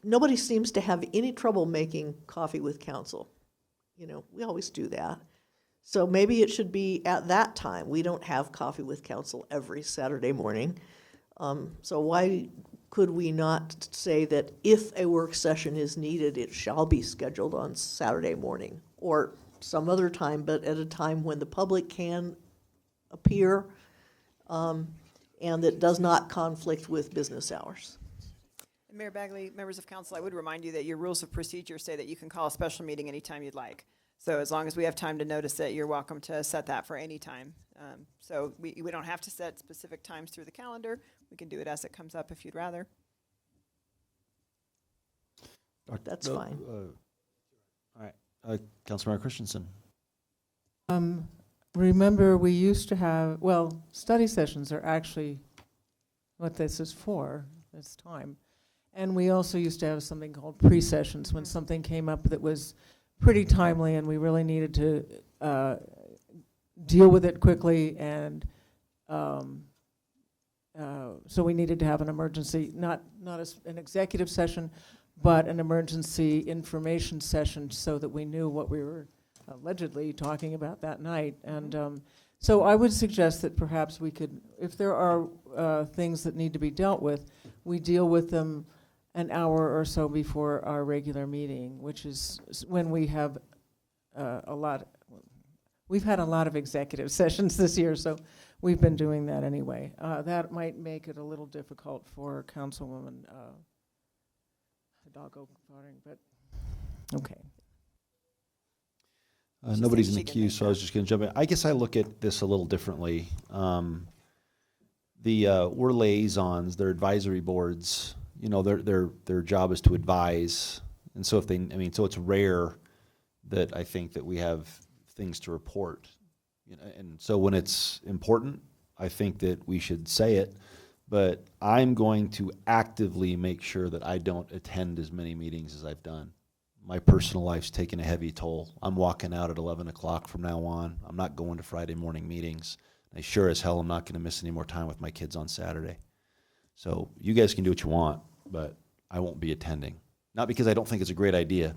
nobody seems to have any trouble making coffee with council. You know, we always do that. So maybe it should be at that time. We don't have coffee with council every Saturday morning. So why could we not say that if a work session is needed, it shall be scheduled on Saturday morning or some other time, but at a time when the public can appear, and that does not conflict with business hours? Mayor Bagley, members of council, I would remind you that your rules of procedure say that you can call a special meeting anytime you'd like. So as long as we have time to notice it, you're welcome to set that for any time. So we don't have to set specific times through the calendar. We can do it as it comes up if you'd rather. That's fine. All right. Councilmember Christensen. Remember, we used to have, well, study sessions are actually what this is for, this time. And we also used to have something called pre-sessions when something came up that was pretty timely and we really needed to deal with it quickly, and so we needed to have an emergency, not an executive session, but an emergency information session so that we knew what we were allegedly talking about that night. And so I would suggest that perhaps we could, if there are things that need to be dealt with, we deal with them an hour or so before our regular meeting, which is when we have we've had a lot of executive sessions this year, so we've been doing that anyway. That might make it a little difficult for Councilwoman Hidalgo, but okay. Nobody's in the queue, so I was just going to jump in. I guess I look at this a little differently. We're liaisons, they're advisory boards. You know, their job is to advise, and so so it's rare that I think that we have things to report. You know, and so when it's important, I think that we should say it. But I'm going to actively make sure that I don't attend as many meetings as I've done. My personal life's taken a heavy toll. I'm walking out at 11 o'clock from now on. I'm not going to Friday morning meetings. I sure as hell am not going to miss any more time with my kids on Saturday. So you guys can do what you want, but I won't be attending. Not because I don't think it's a great idea,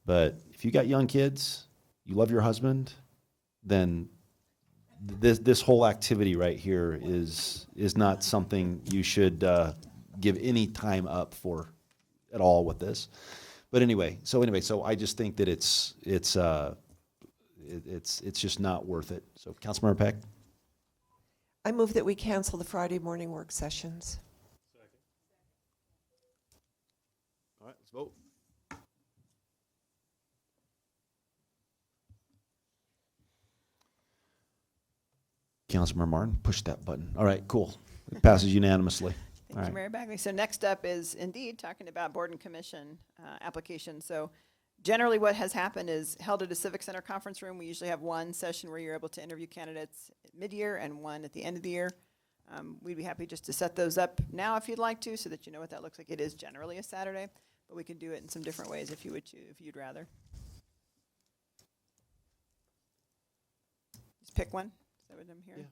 but if you got young kids, you love your husband, then this whole activity right here is not something you should give any time up for at all with this. But anyway, so I just think that it's just not worth it. So, Councilmember Peck. I move that we cancel the Friday morning work sessions. All right, let's vote. Councilmember Martin, push that button. All right, cool. It passes unanimously. Thank you, Mayor Bagley. So next up is indeed talking about board and commission applications. So generally what has happened is held at a Civic Center conference room. We usually have one session where you're able to interview candidates at mid-year and one at the end of the year. We'd be happy just to set those up now if you'd like to, so that you know what that looks like. It is generally a Saturday, but we can do it in some different ways if you'd rather. Just pick one. Is that what I'm hearing? Yeah.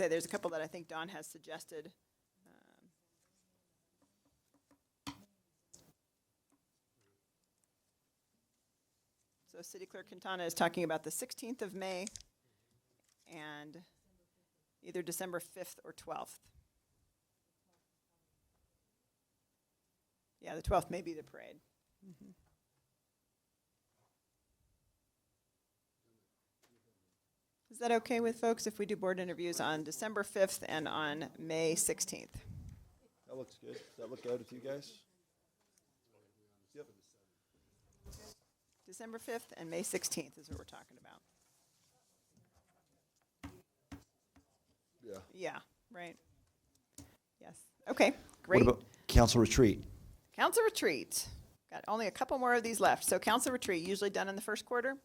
There's a couple that I think Dawn has suggested. So City Clerk Quintana is talking about the 16th of May and either December 5th or 12th. Yeah, the 12th may be the parade. Mm-hmm. Is that okay with folks if we do board interviews on December 5th and on May 16th? That looks good. Does that look good with you guys? Yep. December 5th and May 16th is what we're talking about. Yeah. Yeah, right. Yes. Okay, great. What about council retreat? Council retreat. Got only a couple more of these left. So council retreat, usually done in the first quarter.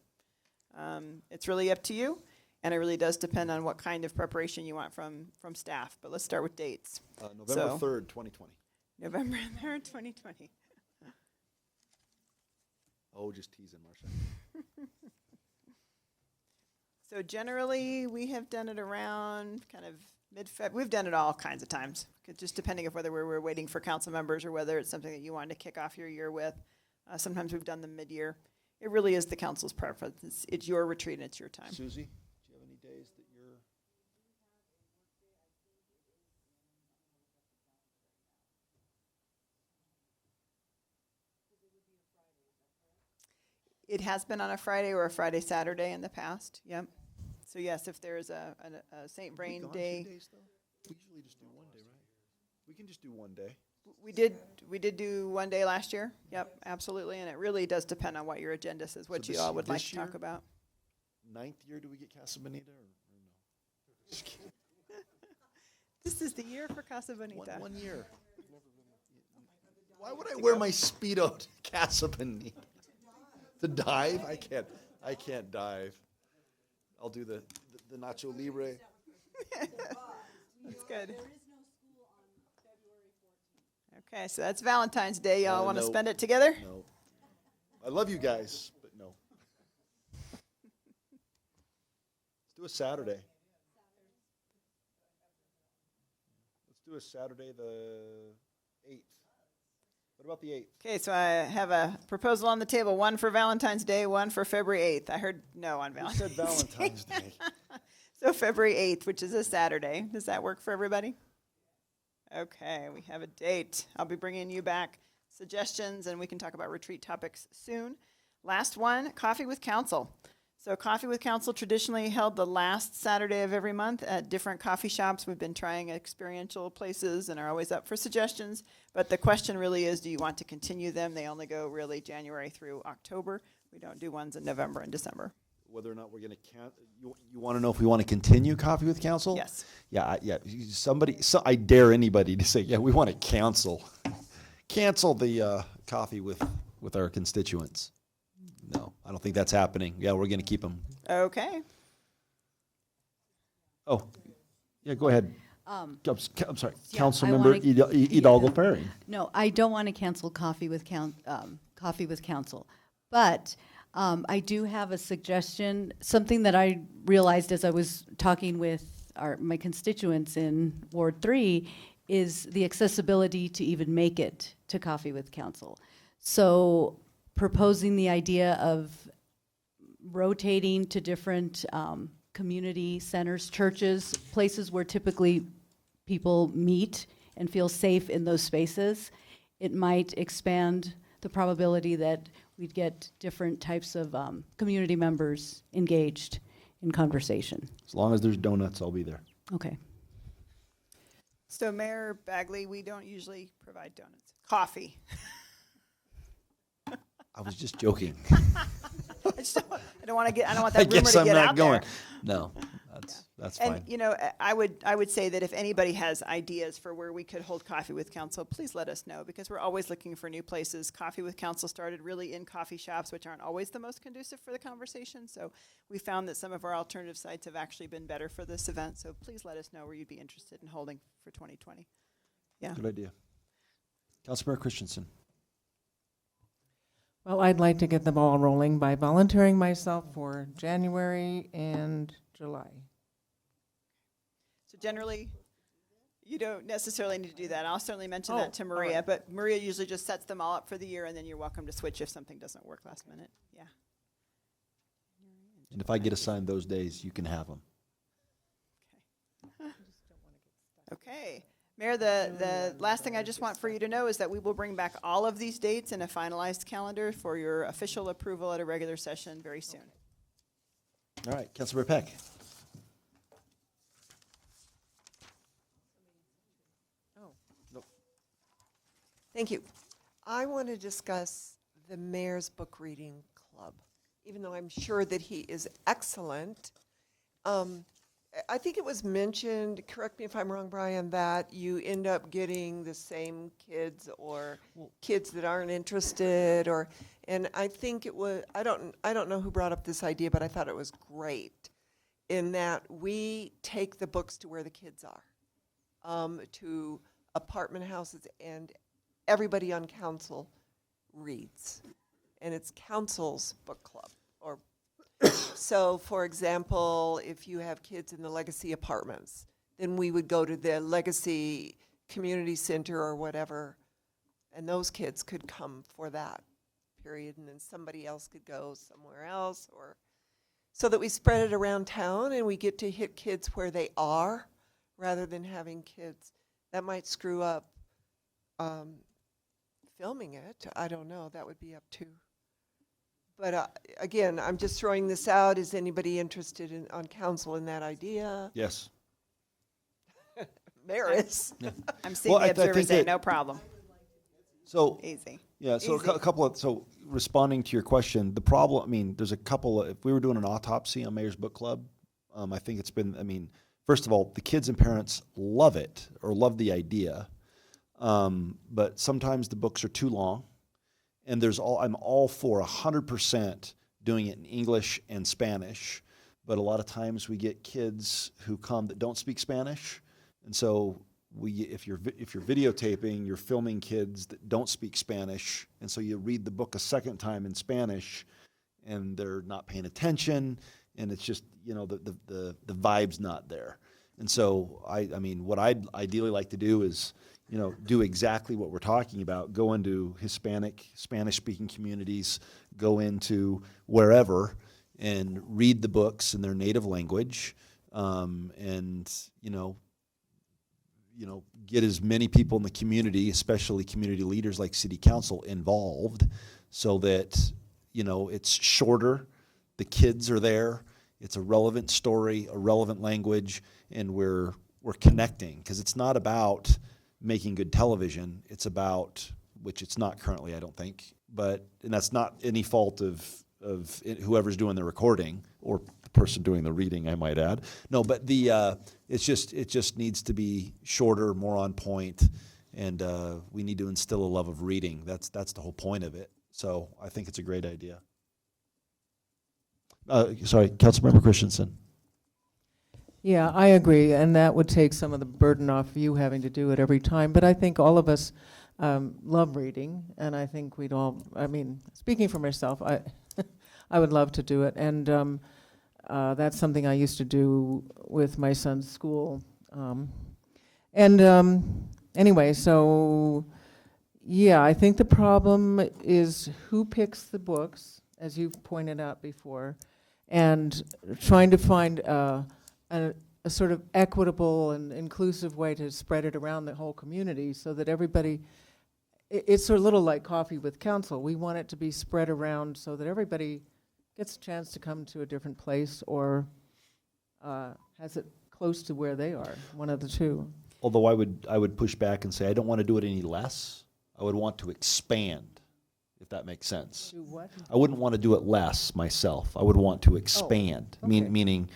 It's really up to you. And it really does depend on what kind of preparation you want from staff. But let's start with dates. November 3rd, 2020. November 3rd, 2020. Oh, just teasing, Marcia. So generally, we have done it around kind of mid-Feb. We've done it all kinds of times, just depending on whether we're waiting for council members or whether it's something that you wanted to kick off your year with. Sometimes we've done them mid-year. It really is the council's preference. It's your retreat and it's your time. Susie, do you have any days that you're? It has been on a Friday or a Friday, Saturday in the past, yep. So yes, if there's a St. Vrain Day. We usually just do one day, right? We can just do one day. We did do one day last year, yep, absolutely, and it really does depend on what your agenda says, what So you this- all would like this to talk year? about. 9th year, do we get Casa Bonita or no? Just kidding. This is the year for Casa Bonita. One year. Why would I wear my Speedo to Casa Bonita? To dive? I can't dive. I'll do the Nacho Libre. That's good. Okay, so that's Valentine's Day. Y'all want to No. spend it together? No. I love you guys, but no. Let's do a Saturday. Let's do a Saturday the 8th. What about the 8th? Okay, so I have a proposal on the table, one for Valentine's Day, one for February 8th. I heard no on Who Valentine's said Valentine's Day? So February 8th, which is a Saturday. Does that work for everybody? Okay, we have a date. I'll be bringing you back suggestions, and we can talk about retreat topics soon. Last one, Coffee with Council. So Coffee with Council traditionally held the last Saturday of every month at different coffee shops. We've been trying experiential places and are always up for suggestions. But the question really is, do you want to continue them? They only go really January through October. We don't do ones in November and December. Whether or not we're going to you want to know if we want to continue Coffee with Council? Yes. Yeah, I dare anybody to say, yeah, we want to cancel the coffee with our constituents. No, I don't think that's happening. Yeah, we're going to keep them. Okay. Oh, yeah, go ahead. I'm sorry, Yeah, Councilmember Hidalgo Ferring. No, I don't want to cancel Coffee with Council, but I do have a suggestion, something that I realized as I was talking with my constituents in Ward 3 is the accessibility to even make it to Coffee with Council. So proposing the idea of rotating to different community centers, churches, places where typically people meet and feel safe in those spaces, it might expand the probability that we'd get different types of community members engaged in conversation. As long as there's donuts, I'll be there. Okay. So Mayor Bagley, we don't usually provide donuts. Coffee. I was just joking. I don't want that I rumor to guess get I'm not out going. there. No, that's And fine. you know, I would say that if anybody has ideas for where we could hold Coffee with Council, please let us know, because we're always looking for new places. Coffee with Council started really in coffee shops, which aren't always the most conducive for the conversation. So we found that some of our alternative sites have actually been better for this event. So please let us know where you'd be interested in holding for 2020. Yeah. Good idea. Councilmember Christensen. Well, I'd like to get the ball rolling by volunteering myself for January and July. So generally, you don't necessarily need to do that. I'll certainly mention Oh, that to all Maria, right. but Maria usually just sets them all up for the year, and then you're welcome to switch if something doesn't work last minute. Yeah. And if I get assigned those days, you can have them. Okay. Mayor, the last thing I just want for you to know is that we will bring back all of these dates in a finalized calendar for your official approval at a regular session very soon. All right, Councilmember Peck. Thank you. I want to discuss the Mayor's Book Reading Club, even though I'm sure that he is excellent. I think it was mentioned, correct me if I'm wrong, Brian, that you end up getting the same kids or kids that aren't interested, and I think it was, I don't know who brought up this idea, but I thought it was great in that we take the books to where the kids are, to apartment houses, and everybody on council reads. And it's council's book club, or So, for example, if you have kids in the Legacy Apartments, then we would go to the Legacy Community Center or whatever, and those kids could come for that period, and then somebody else could go somewhere else, or so that we spread it around town and we get to hit kids where they are rather than having kids. That might screw up filming it. I don't know. That would be up to. But again, I'm just throwing this out. Is anybody interested in on council in that idea? Yes. Maris. I'm seeing the observer say no problem. So Easy. Yeah, so Easy. a couple of, so responding to your question, the problem, I mean, there's a couple of, if we were doing an autopsy on Mayor's Book Club, I think it's been, I mean, first of all, the kids and parents love it or love the idea, but sometimes the books are too long, and I'm all for 100% doing it in English and Spanish, but a lot of times we get kids who come that don't speak Spanish, and so if you're videotaping, you're filming kids that don't speak Spanish, and so you read the book a second time in Spanish, and they're not paying attention, and it's just, you know, the vibe's not there. And so I mean, what I'd ideally like to do is, you know, do exactly what we're talking about. Go into Hispanic, Spanish-speaking communities, go into wherever, and read the books in their native language, and get as many people in the community, especially community leaders like city council, involved, so that, you know, it's shorter, the kids are there, it's a relevant story, a relevant language, and we're connecting, because it's not about making good television, it's about, which it's not currently, I don't think, and that's not any fault of whoever's doing the recording or the person doing the reading, I might add. No, but it just needs to be shorter, more on point, and we need to instill a love of reading. That's the whole point of it. So I think it's a great idea. Sorry, Councilmember Christensen. Yeah, I agree, and that would take some of the burden off you having to do it every time. But I think all of us love reading, and I think we'd all, I mean, speaking for myself, I would love to do it, and that's something I used to do with my son's school. Anyway, so yeah, I think the problem is who picks the books, as you've pointed out before, and trying to find a sort of equitable and inclusive way to spread it around the whole community so that everybody, it's a little like Coffee with Council. We want it to be spread around so that everybody gets a chance to come to a different place or has it close to where they are, one of the two. Although I would push back and say I don't want to do it any less. I would want to expand, if that makes sense. Do what? I wouldn't want to do it less myself. I would want to expand, okay. meaning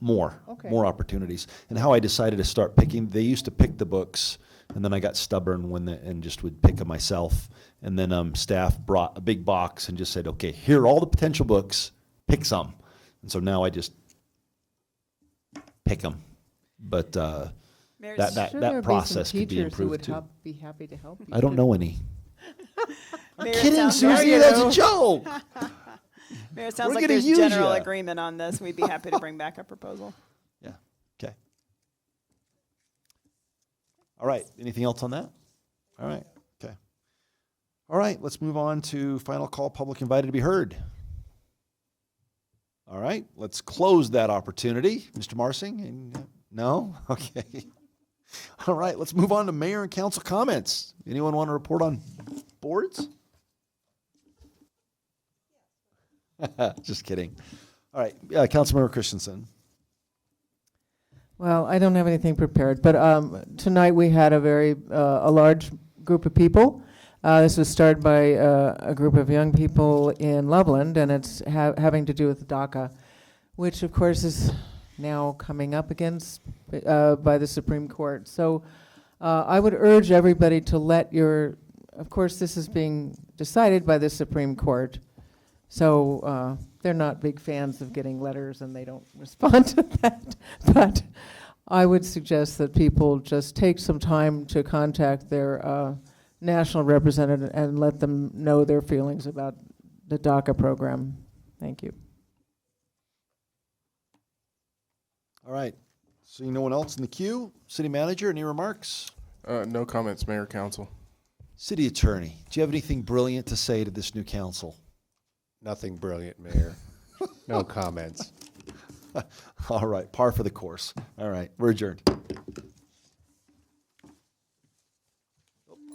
more opportunities. And how I decided to start picking, they used to pick the books, and then I got stubborn and just would pick them myself. And then staff brought a big box and just said, okay, here are all the potential books, pick some. And so now I just pick them. But that process could be improved too. Be happy to help you. I don't know any. I'm Mayor, kidding, Susie, that's a joke. Mayor, it sounds We're like gonna there's use general ya. agreement on this. We'd be happy to bring back a proposal. Yeah, okay. All right, anything else on that? All right, okay. All right, let's move on to final call, public invited to be heard. All right, let's close that opportunity. Mr. Marsing, no? Okay. All right, let's move on to mayor and council comments. Anyone want to report on boards? Just kidding. All right, Councilmember Christensen. Well, I don't have anything prepared, but tonight we had a large group of people. This was started by a group of young people in Loveland, and it's having to do with DACA, which of course is now coming up against by the Supreme Court. So I would urge everybody to of course this is being decided by the Supreme Court, so they're not big fans of getting letters and they don't respond to that, but I would suggest that people just take some time to contact their national representative and let them know their feelings about the DACA program. Thank you. All right. Seeing no one else in the queue, city manager, any remarks? No comments, Mayor, Council. City attorney, do you have anything brilliant to say to this new council? Nothing brilliant, Mayor. No comments. All right, par for the course. All right, we're adjourned. Oh,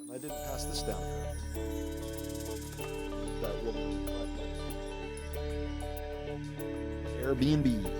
and I didn't pass this down. That woman. Airbnb.